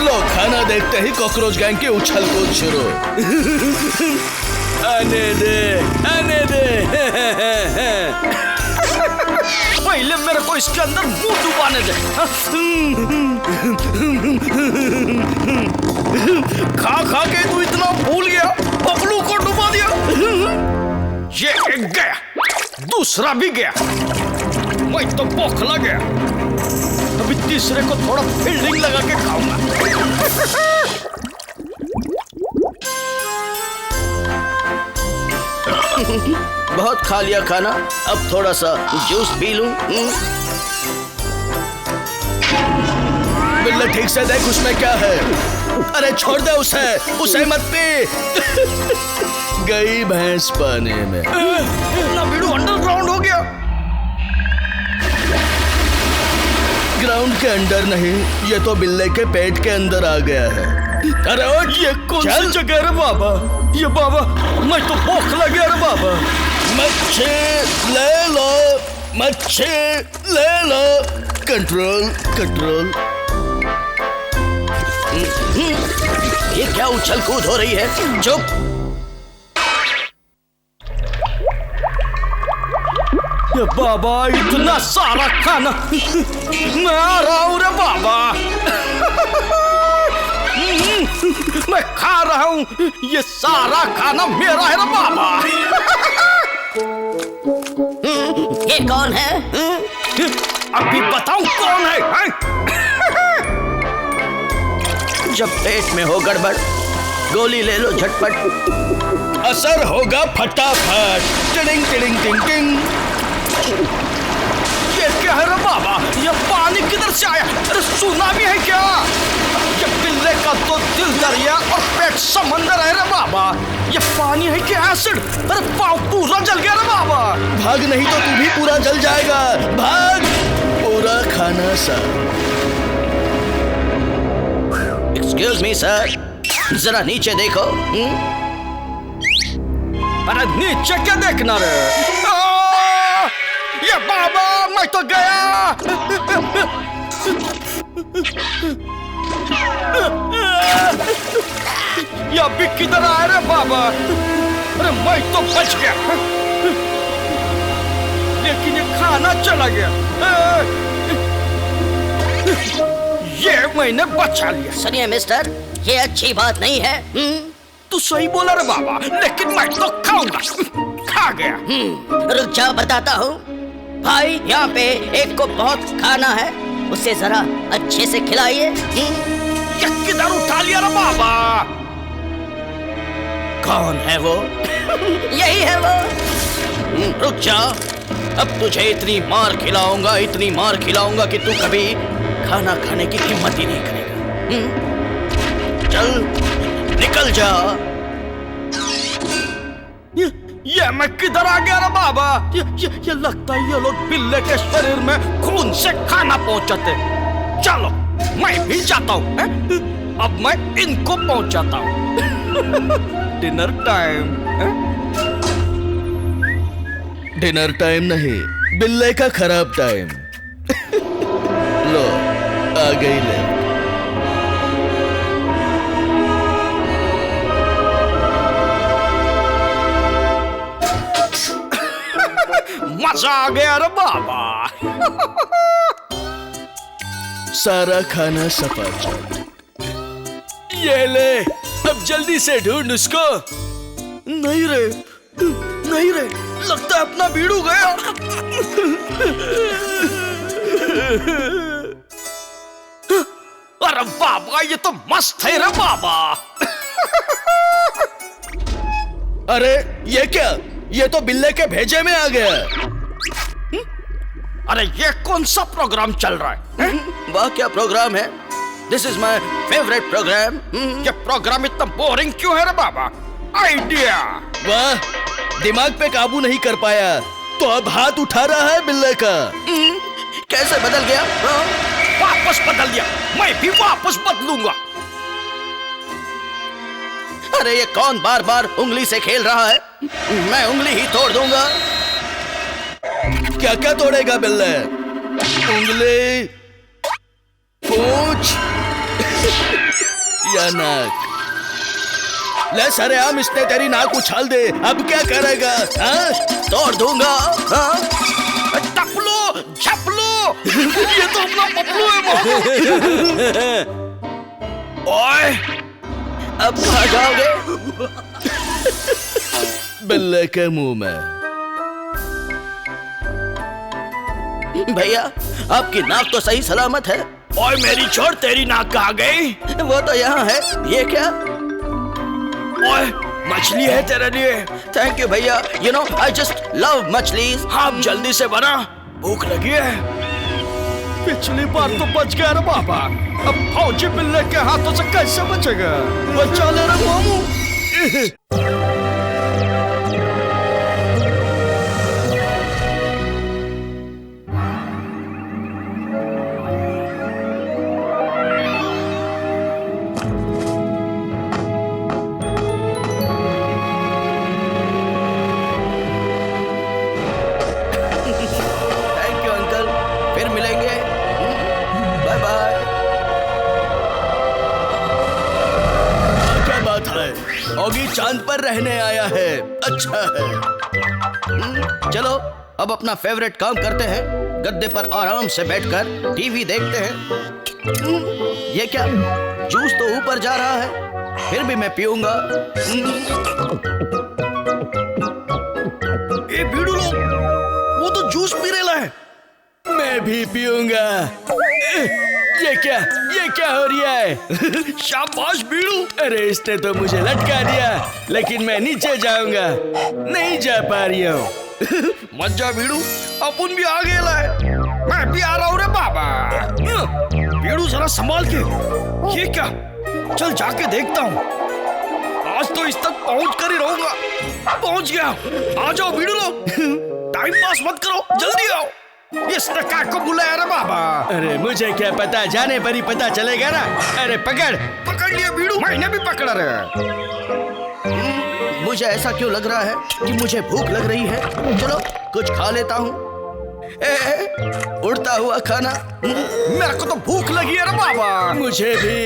लो, खाना देखते ही कॉकरोच गैंग की उछल कूद शुरू। आने दे, आने दे। पहले मेरे को इसके अंदर मुंह डुबाने दे। खा खा के तू इतना भूल गया, बबलू को डुबा दिया। ये एक गया, दूसरा भी गया। मैं तो बौखला गया। अभी तीसरे को थोड़ा फील्डिंग लगा के खाऊंगा। बहुत खा लिया खाना, अब थोड़ा सा जूस पी लूं। बिल्ला, ठीक से देख उसमें क्या है। अरे छोड़ दे उसे, उसे मत पी। गई भैंस पानी में। ना बीड़ू अंडरग्राउंड हो गया। ग्राउंड के अंदर नहीं, ये तो बिल्ले के पेट के अंदर आ गया है। अरे ये कौन सी जगह है बाबा? ये बाबा, मैं तो बौखला गया रे बाबा। मच्छी ले लो, मच्छी ले लो। Control, control. ये क्या उछल कूद हो रही है? चुप। ये बाबा, इतना सारा खाना। मैं आ रहा हूँ रे बाबा। मैं खा रहा हूँ, ये सारा खाना मेरा है रे बाबा। ये कौन है? अभी बताऊं कौन है? जब पेट में हो गड़बड़, गोली ले लो झटपट, असर होगा फटाफट। टिडिंग टिडिंग टिंग टिंग। ये क्या है रे बाबा? ये पानी किधर से आया? अरे सुनामी है क्या? ये बिल्ले का तो दिल दरिया समंदर है रे बाबा, ये पानी है कि एसिड? अरे पाँव पूरा जल गया रे बाबा। भाग नहीं तो तू भी पूरा जल जाएगा। भाग। पूरा खाना सर। एक्सक्यूज मी सर, जरा नीचे देखो। अरे नीचे क्या देखना रे? ये बाबा, मैं तो गया। ये अभी किधर आया रे बाबा? अरे मैं तो बच गया, लेकिन ये खाना चला गया। ये मैंने बचा लिया। सुनिए मिस्टर, ये अच्छी बात नहीं है। तू सही बोला रे बाबा, लेकिन मैं तो खाऊंगा। खा गया। रुक जाओ, बताता हूँ। भाई, यहाँ पे एक को बहुत खाना है, उसे जरा अच्छे से खिलाइए। ये किधर उठा लिया रे बाबा? कौन है वो? यही है वो। रुक जा, अब तुझे इतनी मार खिलाऊंगा कि तू कभी खाना खाने की हिम्मत ही नहीं करेगा। चल निकल जा। ये मैं किधर आ गया रे बाबा? ये लगता है ये लोग बिल्ले के शरीर में खून से खाना पहुंचाते। चलो मैं भी जाता हूँ। अब मैं इनको पहुंचाता हूँ। Dinner time. डिनर टाइम नहीं, बिल्ले का खराब टाइम। लो, आ गई ले। मजा आ गया रे बाबा। सारा खाना सफाचट। ये ले, अब जल्दी से ढूंढ उसको। नहीं रे, नहीं रे, लगता है अपना बीड़ू गया। अरे बाबा, ये तो मस्त है रे बाबा। अरे ये क्या? ये तो बिल्ले के भेजे में आ गया। अरे ये कौन सा प्रोग्राम चल रहा है? वाह, क्या प्रोग्राम है। This is my favourite program. ये प्रोग्राम इतना बोरिंग क्यों है रे बाबा? आइडिया। वाह, दिमाग पे काबू नहीं कर पाया तो अब हाथ उठा रहा है बिल्ले का। कैसे बदल गया? वापस बदल दिया, मैं भी वापस बदलूंगा। अरे ये कौन बार बार उंगली से खेल रहा है? मैं उंगली ही तोड़ दूंगा। क्या क्या तोड़ेगा बिल्ले? उंगली, पूंछ या नाक? ले सरे आम, इसने तेरी नाक उछाल दे। अब क्या करेगा? हाँ? तोड़ दूंगा। हाँ? टपलो, झपलो। ये तो अपना पपलू है मामू। ओए, अब कहाँ जाओगे? बिल्ले के मुंह में। भैया, आपकी नाक तो सही सलामत है। ओए मेरी छोड़, तेरी नाक कहाँ गई? वो तो यहाँ है। ये क्या? ओए, मछली है तेरे लिए। थैंक यू भैया। You know I just love मछलीज। हाँ, जल्दी से बना, भूख लगी है। पिछली बार तो बच गया रे बाबा, अब फौजी बिल्ले के हाथों से कैसे बचेगा? बचा ले रे मामू। थैंक यू अंकल, फिर मिलेंगे। Bye bye. क्या बात है, ऑगी चांद पर रहने आया है। अच्छा है। चलो अब अपना फेवरेट काम करते हैं। गद्दे पर आराम से बैठकर टीवी देखते हैं। ये क्या? जूस तो ऊपर जा रहा है, फिर भी मैं पीऊंगा। ए भीड़ू लोग, वो तो जूस पी रहा है। मैं भी पीऊंगा। ये क्या हो रहा है? शाबाश भीड़ू। अरे इसने तो मुझे लटका दिया, लेकिन मैं नीचे जाऊंगा। नहीं जा पा रही हूँ। मत जा भीड़ू, अपन भी आ गया है। मैं भी आ रहा हूँ रे बाबा। भीड़ू जरा संभाल के। ये क्या? चल जाके देखता हूँ। आज तो इस तक पहुंच कर ही रहूंगा। पहुंच गया। आ जाओ बीड़ू लोग, टाइम पास मत करो, जल्दी आओ। इसने क्या को बुलाया रे बाबा? अरे मुझे क्या पता, जाने पर ही पता चलेगा ना। अरे पकड़ लिया बीड़ू, मैंने भी पकड़ा रे। मुझे ऐसा क्यों लग रहा है कि मुझे भूख लग रही है। चलो कुछ खा लेता हूँ। उड़ता हुआ खाना। मेरे को तो भूख लगी है रे बाबा। मुझे भी।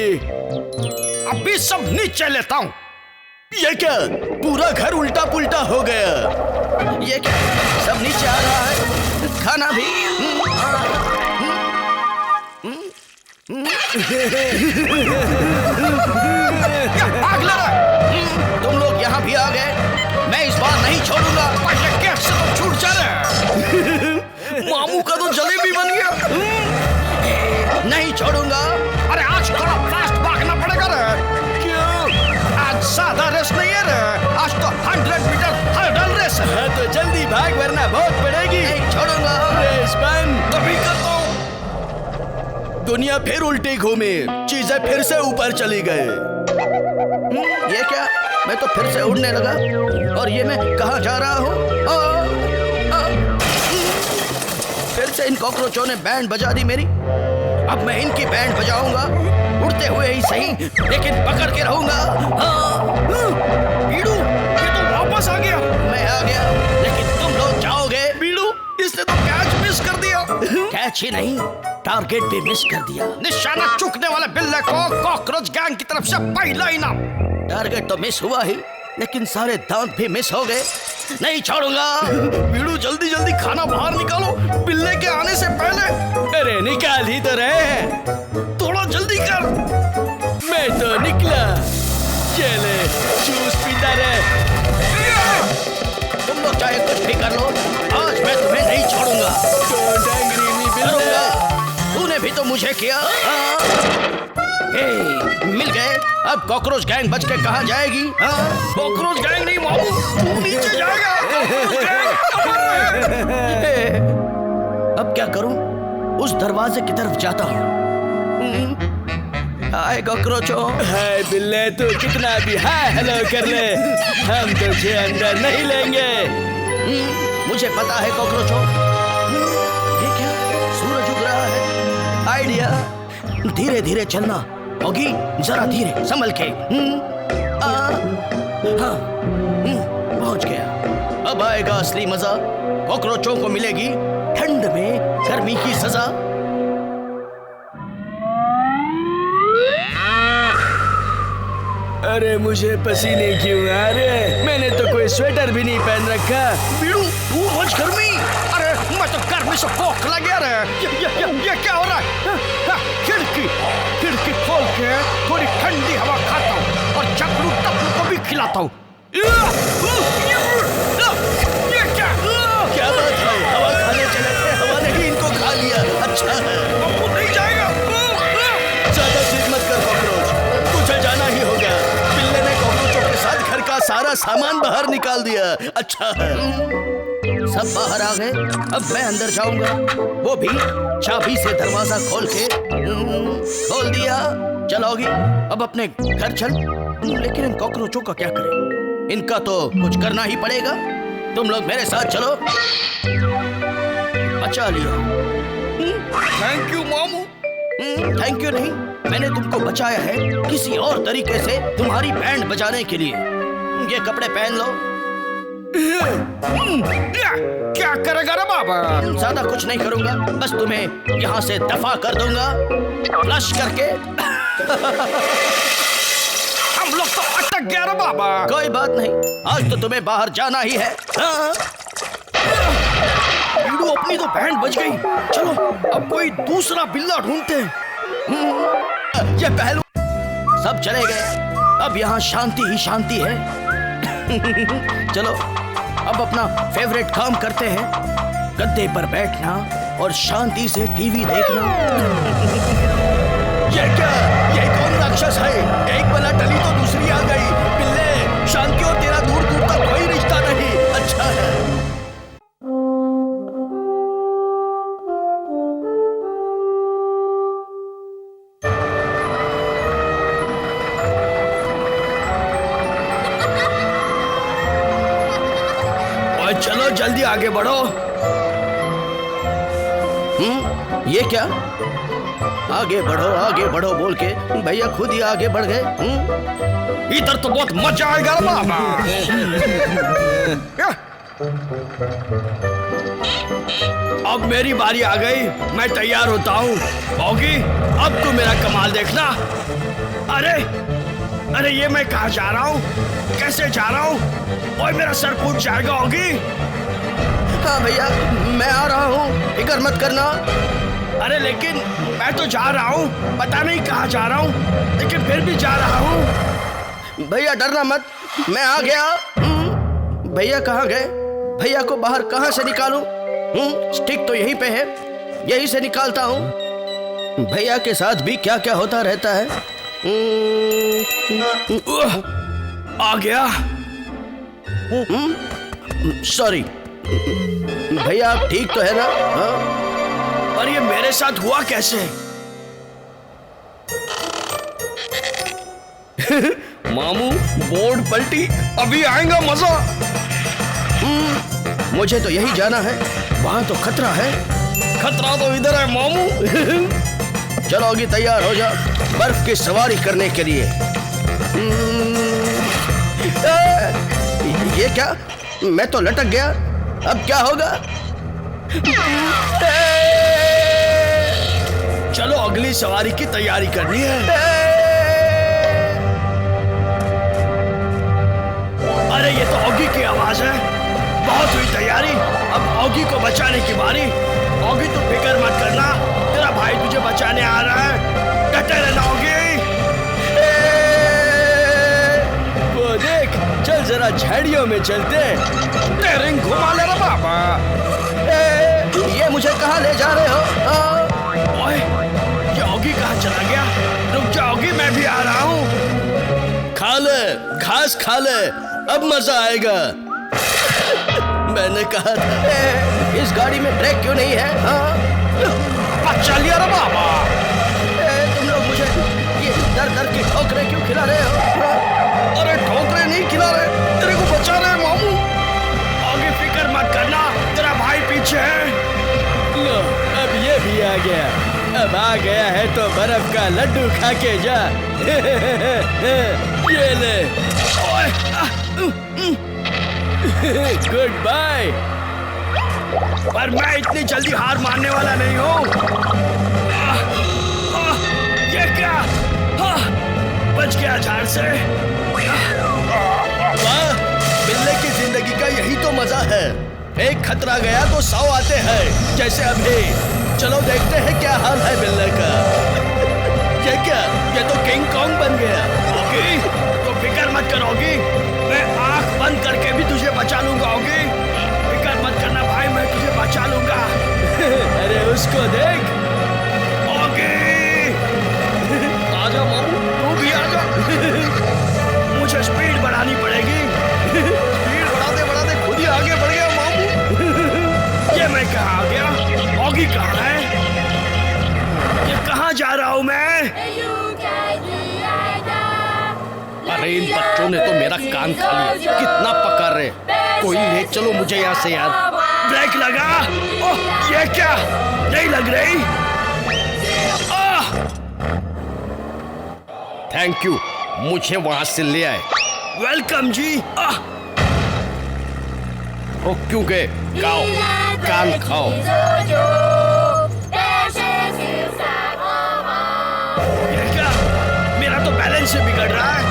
अभी सब नीचे लेता हूँ। ये क्या, पूरा घर उल्टा पुल्टा हो गया। ये क्या, सब नीचे आ रहा है, खाना भी। भाग ले रहा। तुम लोग यहाँ भी आ गए, मैं इस बार नहीं छोड़ूंगा। पहले कैसे तो छूट जा रहे। मामू का तो जलेबी बन गया। नहीं छोड़ूंगा। अरे आज थोड़ा फास्ट भागना पड़ेगा रे। क्यों? आज सादा रेस नहीं है रे, आज तो 100 मीटर हर्डल रेस है। हाँ तो जल्दी भाग वरना बहुत पड़ेगी। नहीं छोड़ूंगा। रेस बंद। तभी करता हूँ। दुनिया फिर उल्टी घूमी, चीजें फिर से ऊपर चली गए। ये क्या, मैं तो फिर से उड़ने लगा और ये मैं कहाँ जा रहा हूँ। फिर से इन कॉकरोचों ने बैंड बजा दी मेरी। अब मैं इनकी बैंड बजाऊंगा, उड़ते हुए ही सही, लेकिन पकड़ के रहूंगा। बीड़ू, ये तो वापस आ गया। मैं आ गया, लेकिन तुम लोग जाओगे। बीड़ू, इसने तो कैच मिस कर दिया। कैच ही नहीं, टारगेट भी मिस कर दिया। निशाना चूकने वाले बिल्ले को कॉकरोच गैंग की तरफ से पहला इनाम। टारगेट तो मिस हुआ ही, लेकिन सारे दांत भी मिस हो गए। नहीं छोड़ूंगा। बीड़ू, जल्दी जल्दी खाना बाहर निकालो, बिल्ले के आने से पहले। अरे निकाल ही तो रहे हैं, थोड़ा जल्दी कर। मैं तो निकला। चले जूस पीता रहे। तुम लोग चाहे कुछ भी कर लो, आज मैं तुम्हें नहीं छोड़ूंगा। Don't angry me, बिल्ले। तूने भी तो मुझे किया। मिल गए। अब कॉकरोच गैंग बच के कहाँ जाएगी? कॉकरोच गैंग नहीं मामू, तू नीचे जाएगा। अब क्या करूं? उस दरवाजे की तरफ जाता हूं। हाय कॉकरोचों। हाय बिल्ले, तू कितना भी हाय हेलो कर ले, हम तुझे अंदर नहीं लेंगे। मुझे पता है कॉकरोचों। ये क्या, सूरज उग रहा है। आइडिया, धीरे धीरे चलना। होगी, जरा धीरे संभल के। हाँ, पहुंच गया। अब आएगा असली मजा। कॉकरोचों को मिलेगी ठंड में गर्मी की सजा। अरे मुझे पसीने क्यों आ रहे? मैंने तो कोई स्वेटर भी नहीं पहन रखा। बीड़ू, तू रोज गर्मी। अरे मैं तो गर्मी से भूख लग गया रे। ये क्या हो रहा है? खिड़की खोल के थोड़ी ठंडी हवा खाता हूँ और चपलू टपलू को भी खिलाता हूँ। ये क्या बात है? हवा खाने चले थे, हवा ने ही इनको खा लिया। अच्छा है, वो नहीं जाएगा। ज्यादा जिद मत कर कॉकरोच, तुझे जाना ही होगा। बिल्ले ने कॉकरोचों के साथ घर का सारा सामान बाहर निकाल दिया। अच्छा है, सब बाहर आ गए। अब मैं अंदर जाऊंगा, वो भी चाबी से दरवाजा खोल के। खोल दिया। चलोगी, अब अपने घर चल। लेकिन इन कॉकरोचों का क्या करें? इनका तो कुछ करना ही पड़ेगा। तुम लोग मेरे साथ चलो। बचा लिया। थैंक यू मामू। थैंक यू नहीं, मैंने तुमको बचाया है किसी और तरीके से, तुम्हारी बैंड बजाने के लिए। ये कपड़े पहन लो। क्या करेगा रे बाबा? ज्यादा कुछ नहीं करूंगा, बस तुम्हें यहाँ से दफा कर दूंगा फ्लश करके। हम लोग तो अटक गया रे बाबा। कोई बात नहीं, आज तो तुम्हें बाहर जाना ही है। बीड़ू, अपनी तो बैंड बज गई। चलो अब कोई दूसरा बिल्ला ढूंढते हैं। ये पहलू सब चले गए, अब यहाँ शांति ही शांति है। चलो अब अपना फेवरेट काम करते हैं, गद्दे पर बैठना और शांति से टीवी देखना। ये क्या, ये कौन राक्षस है? एक बला टली तो दूसरी आ गई। बिल्ले, शांति और तेरा दूर दूर तक कोई रिश्ता नहीं। अच्छा है। चलो जल्दी आगे बढ़ो। ये क्या? आगे बढ़ो बोल के भैया खुद ही आगे बढ़ गए। इधर तो बहुत मजा आएगा रे बाबा। अब मेरी बारी आ गई, मैं तैयार होता हूँ। ऑगी, अब तू मेरा कमाल देखना। अरे ये मैं कहाँ जा रहा हूँ, कैसे जा रहा हूँ? ओए मेरा सर फूट जाएगा ऑगी। हाँ भैया मैं आ रहा हूँ, फिक्र मत करना। अरे लेकिन मैं तो जा रहा हूँ, पता नहीं कहाँ जा रहा हूँ, लेकिन फिर भी जा रहा हूँ। भैया डरना मत, मैं आ गया। भैया कहाँ गए? भैया को बाहर कहाँ से निकालूं? स्टिक तो यहीं पे है, यहीं से निकालता हूँ। भैया के साथ भी क्या क्या होता रहता है। आ गया। सॉरी भैया, आप ठीक तो है ना? हाँ? और ये मेरे साथ हुआ कैसे? मामू बोर्ड पलटी, अभी आएगा मजा। मुझे तो यही जाना है, वहां तो खतरा है। खतरा तो इधर है मामू। चलो अभी तैयार हो जा बर्फ की सवारी करने के लिए। ये क्या? मैं तो लटक गया, अब क्या होगा? चलो अगली सवारी की तैयारी करनी है। अरे ये तो ऑगी की आवाज है। बहुत हुई तैयारी, अब ऑगी को बचाने की बारी। ऑगी तू फिक्र मत करना, तेरा भाई तुझे बचाने आ रहा है। डटे रहना ऑगी। वो देख, चल जरा झाड़ियों में चलते। टेरिंग घुमा ले रे बाबा। ये मुझे कहाँ ले जा रहे हो? ओए, ये ऑगी कहाँ चला गया? रुक जा ऑगी, मैं भी आ रहा हूँ। खा ले, घास खा ले, अब मजा आएगा। मैंने कहा इस गाड़ी में ब्रेक क्यों नहीं है? अच्छा लिया रे बाबा। तुम लोग मुझे ये दर की ठोकरें क्यों खिला रहे हो? अरे ठोकरे नहीं खिला रहे, तेरे को बचा रहे मामू। ऑगी फिक्र मत करना, तेरा भाई पीछे है। लो, अब ये भी आ गया। अब आ गया है तो बर्फ का लड्डू खा के जा। ये ले। Goodbye. पर मैं इतनी जल्दी हार मानने वाला नहीं हूँ। ये क्या? बच गया झाड़ से। वाह, बिल्ले की जिंदगी का यही तो मजा है। एक खतरा गया तो 100 आते हैं, जैसे अभी। चलो देखते हैं क्या हाल है बिल्ले का। ये क्या? ये तो किंग कॉन्ग बन गया। ऑगी, तो फिक्र मत करोगी, मैं आंख बंद करके भी तुझे बचा लूंगा। ऑगी, फिक्र मत करना भाई, मैं तुझे बचा लूंगा। अरे उसको देख। ऑगी, आजा मामू, तू भी आजा। मुझे स्पीड बढ़ानी पड़ेगी। स्पीड बढ़ाते खुद ही आगे बढ़ गया मामू। ये मैं कहाँ आ गया? ऑगी कहाँ है? ये कहाँ जा रहा हूँ मैं? अरे इन बच्चों ने तो मेरा कान खा लिया, कितना पका रहे। कोई ले चलो मुझे यहाँ से यार। ब्रेक लगा। ओह, ये क्या? नहीं लग रही। थैंक यू, मुझे वहां से ले आए। वेलकम जी। ओ क्यों गए? खाओ, कान खाओ। ये क्या? मेरा तो बैलेंस से बिगड़ रहा है।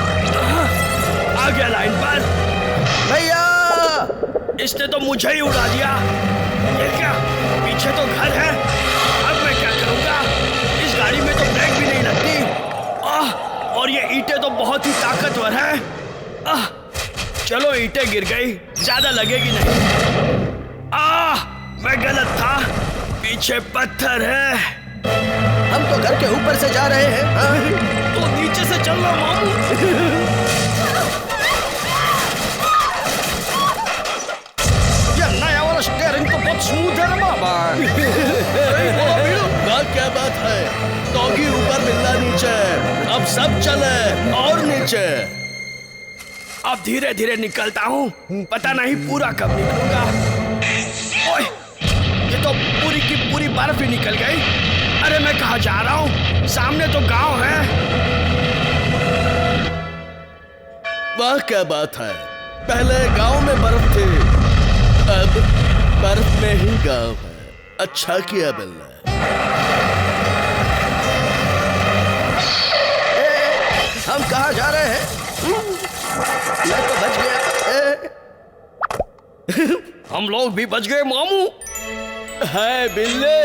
आ गया लाइन पर। भैया, इसने तो मुझे ही उड़ा दिया। ये क्या? पीछे तो घर है, अब मैं क्या करूंगा? इस गाड़ी में तो ब्रेक भी नहीं लगती। और ये ईंटें तो बहुत ही ताकतवर है। चलो ईंटें गिर गई, ज्यादा लगेगी नहीं। मैं गलत था, पीछे पत्थर है। हम तो घर के ऊपर से जा रहे हैं। तो नीचे से चल रहा मामू। ये नया वाला स्टीयरिंग तो बहुत स्मूथ है ना बाबा। बात क्या बात है? डॉगी ऊपर, बिल्ला नीचे, अब सब चले और नीचे। अब धीरे धीरे निकलता हूँ, पता नहीं पूरा कब निकलूंगा। तो पूरी की पूरी बर्फ ही निकल गई। अरे मैं कहाँ जा रहा हूँ? सामने तो गांव है। वाह क्या बात है, पहले गांव में बर्फ थी, अब बर्फ में ही गांव है। अच्छा किया बिल्ले। हम कहाँ जा रहे हैं? मैं तो बच गया। हम लोग भी बच गए मामू। है बिल्ले।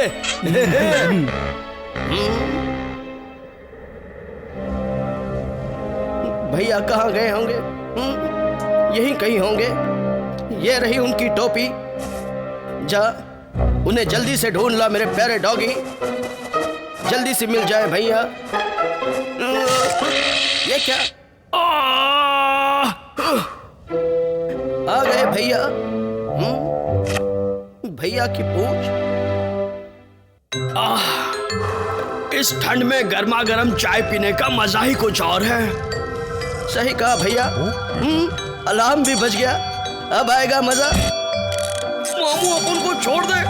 भैया कहाँ गए होंगे? यहीं कहीं होंगे। ये रही उनकी टोपी। जा उन्हें जल्दी से ढूंढ ला मेरे प्यारे डॉगी। जल्दी से मिल जाए भैया। ये क्या? आ गए भैया। भैया की पूंछ। इस ठंड में गर्मा गर्म चाय पीने का मजा ही कुछ और है। सही कहा भैया। अलार्म भी बज गया, अब आएगा मजा। मामू अपन को छोड़ दे।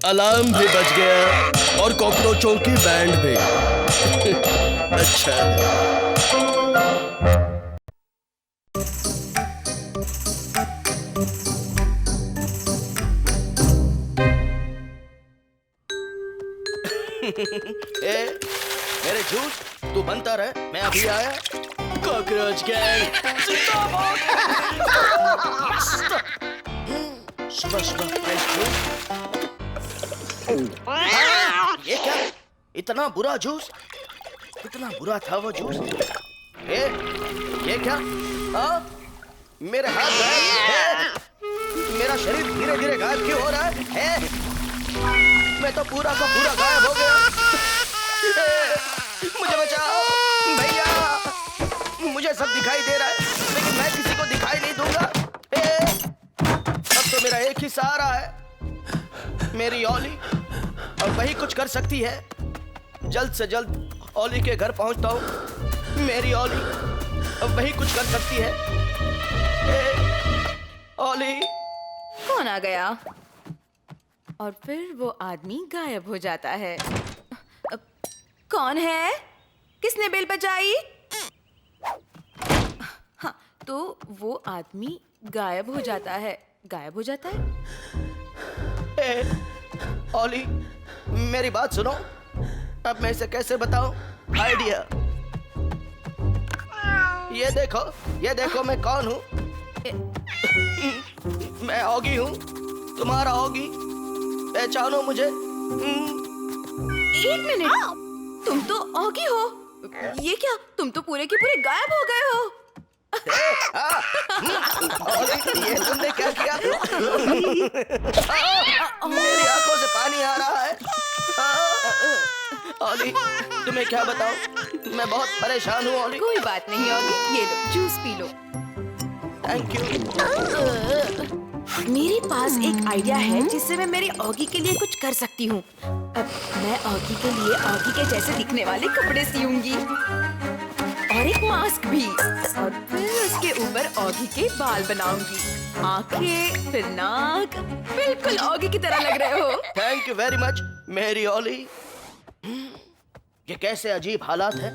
अलार्म भी बज गया और कॉकरोचों की बैंड भी। अच्छा ए, मेरे जूस तू बनता रहे, मैं अभी आया। कॉकरोच गैंग जिंदाबाद। सुबह सुबह फ्रेश जूस। ये क्या? इतना बुरा जूस? इतना बुरा था वो जूस? ये क्या? मेरे हाथ गायब। मेरा शरीर धीरे धीरे गायब क्यों हो रहा है? मैं तो पूरा का पूरा गायब हो गया। मुझे बचाओ भैया। मुझे सब दिखाई दे रहा है लेकिन मैं किसी को दिखाई नहीं दूंगा। अब तो मेरा एक ही सहारा है, मेरी ओली, और वही कुछ कर सकती है। जल्द से जल्द ओली के घर पहुंचता हूँ। मेरी ओली अब वही कुछ कर सकती है। ओली। कौन आ गया? और फिर वो आदमी गायब हो जाता है। कौन है? किसने बेल बजाई? हाँ, तो वो आदमी गायब हो जाता है। गायब हो जाता है। ओली मेरी बात सुनो। अब मैं इसे कैसे बताऊं? आइडिया। ये देखो मैं कौन हूँ। मैं ऑगी हूँ, तुम्हारा ऑगी। पहचानो मुझे। एक मिनट, तुम तो ऑगी हो। ये क्या? तुम तो पूरे के पूरे गायब हो गए हो। ये तुमने क्या किया? मेरी आंखों से पानी आ रहा है। ओली तुम्हें क्या बताऊं, मैं बहुत परेशान हूँ ओली। कोई बात नहीं ऑगी, ये लो जूस पी लो। Thank you. मेरे पास एक आइडिया है जिससे मैं मेरी ऑगी के लिए कुछ कर सकती हूँ। अब मैं ऑगी के लिए ऑगी के जैसे दिखने वाले कपड़े सियूंगी और एक मास्क भी, और फिर उसके ऊपर ऑगी के बाल बनाऊंगी। आंखें, फिर नाक, बिल्कुल ऑगी की तरह लग रहे हो। थैंक यू वेरी मच मेरी ओली। ये कैसे अजीब हालात है।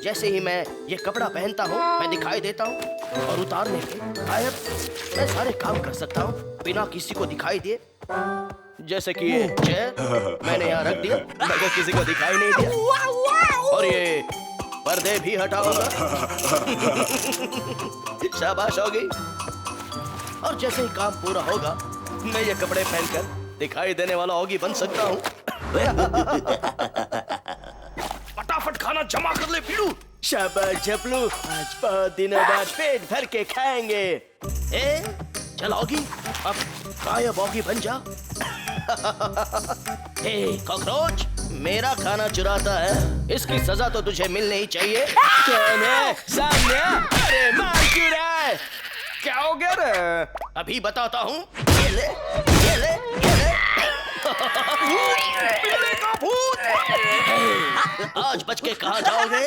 जैसे ही मैं ये कपड़ा पहनता हूँ मैं दिखाई देता हूँ और उतारने के गायब। मैं सारे काम कर सकता हूँ बिना किसी को दिखाई दिए। जैसे कि ये चेयर मैंने यहाँ रख दिया मगर किसी को दिखाई नहीं दिया, और ये पर्दे भी हटाऊंगा। शाबाश होगी। और जैसे ही काम पूरा होगा मैं ये कपड़े पहनकर दिखाई देने वाला होगी बन सकता हूँ। फटाफट खाना जमा कर ले पीड़ू। शाबाश झपलू, आज बहुत दिनों बाद पेट भर के खाएंगे। चल ऑगी, अब गायब ऑगी बन जा। कॉकरोच मेरा खाना चुराता है, इसकी सजा तो तुझे मिलनी ही चाहिए। कौन है सामने? अरे मार क्यों रहा है? क्या हो गया रे? अभी बताता हूँ। ये ले, ये ले, ये ले। पिल्ले का भूत। आज बच के कहाँ जाओगे?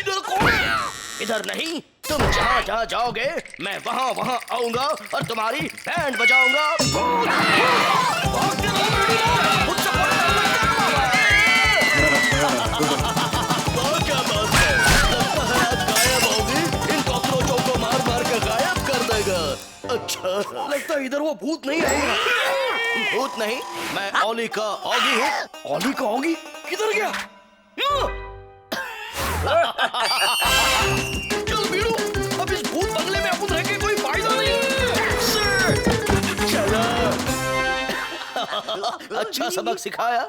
इधर कौन है? इधर नहीं, तुम जहाँ जहाँ जाओगे मैं वहाँ वहाँ आऊंगा और तुम्हारी बैंड बजाऊंगा। क्या बात है, लगता है आज गायब होगी, इन कॉकरोचों को मार मार के गायब कर देगा। अच्छा, लगता है इधर वो भूत नहीं आएगा। भूत नहीं, मैं ओली का ऑगी हूँ। ओली का ऑगी किधर गया? चल बीड़ू, अब इस भूत बंगले में अपन रह के कोई फायदा नहीं है। चलो अच्छा सबक सिखाया।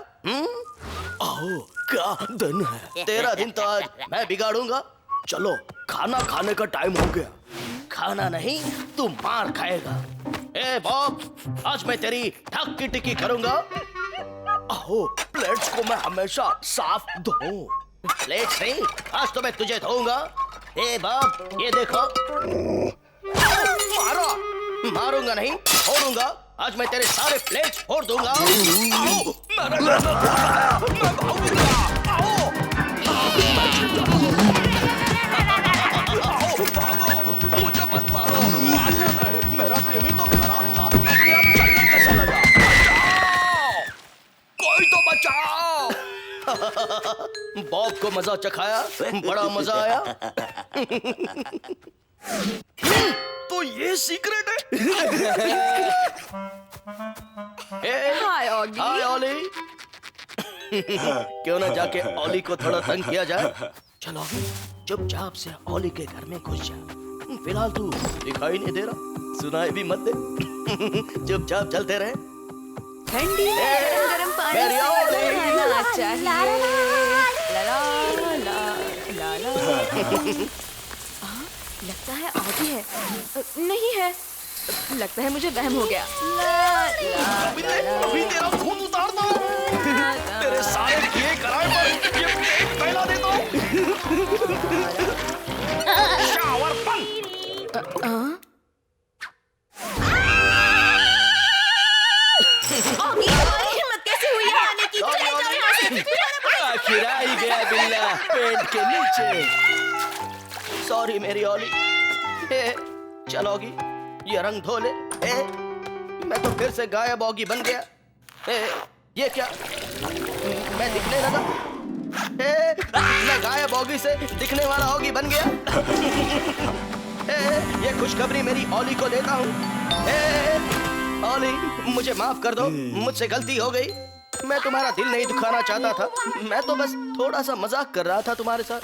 आओ, क्या दिन है, तेरा दिन तो आज मैं बिगाड़ूंगा। चलो खाना खाने का टाइम हो गया। खाना नहीं, तू मार खाएगा। ए बॉब, आज मैं तेरी ठक की टिक्की करूंगा। आओ, प्लेट्स को मैं हमेशा साफ धोऊं। प्लेट्स नहीं, आज तो मैं तुझे धोऊंगा। ए बॉब, ये देखो। मारो, मारूंगा नहीं, फोड़ूंगा। आज मैं तेरे सारे प्लेट्स फोड़ दूंगा। आओ, मेरा गर्दन फोड़ रहा है, मैं भागूंगा। आओ, आओ, भागो, मुझे मत मारो। मारना नहीं, मेरा टीवी तो खराब था, अपने आप चलने कैसा लगा? बचाओ, कोई तो बचाओ। बॉब को मजा चखाया, बड़ा मजा आया। तो ये सीक्रेट है। हाय ऑगी। हाय ओली। क्यों ना जाके ओली को थोड़ा तंग किया जाए। चलो चुपचाप से ओली के घर में घुस जा। फिलहाल तू दिखाई नहीं दे रहा, सुनाई भी मत दे। चुपचाप चलते रहे। ठंडी में गरम पानी मेरी से ओली। नहाना चाहिए। ला ला ला ला ला। लगता है ऑगी है। नहीं है, लगता है मुझे वहम हो गया। अभी तेरा खून उतारता हूँ। तेरे सारे किए कराए पर ये पेट फैला देता हूँ। शावर बंद। ऑगी, तुम्हारी हिम्मत कैसे हुई है आने की? चले जाओ यहाँ से। आखिर आ ही गया बिल्ला पेट के नीचे। सॉरी मेरी ओली। चलोगी, ये रंग धो ले। मैं तो फिर से गायब ऑगी बन गया। ये क्या, मैं दिखने लगा। मैं गायब ऑगी से दिखने वाला ऑगी बन गया। ये खुशखबरी मेरी ओली को देता हूँ। ओली, मुझे माफ कर दो, मुझसे गलती हो गई। मैं तुम्हारा दिल नहीं दुखाना चाहता था, मैं तो बस थोड़ा सा मजाक कर रहा था तुम्हारे साथ।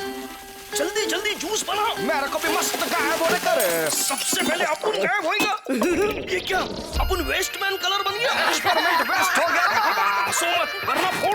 जल्दी जल्दी जूस बना, मेरे को भी मस्त गायब होने कर। सबसे पहले अपन गायब होएगा। ये क्या, अपन वेस्टमैन कलर बन गया। एक्सपेरिमेंट वेस्ट हो गया। सो मत, वरना फोड़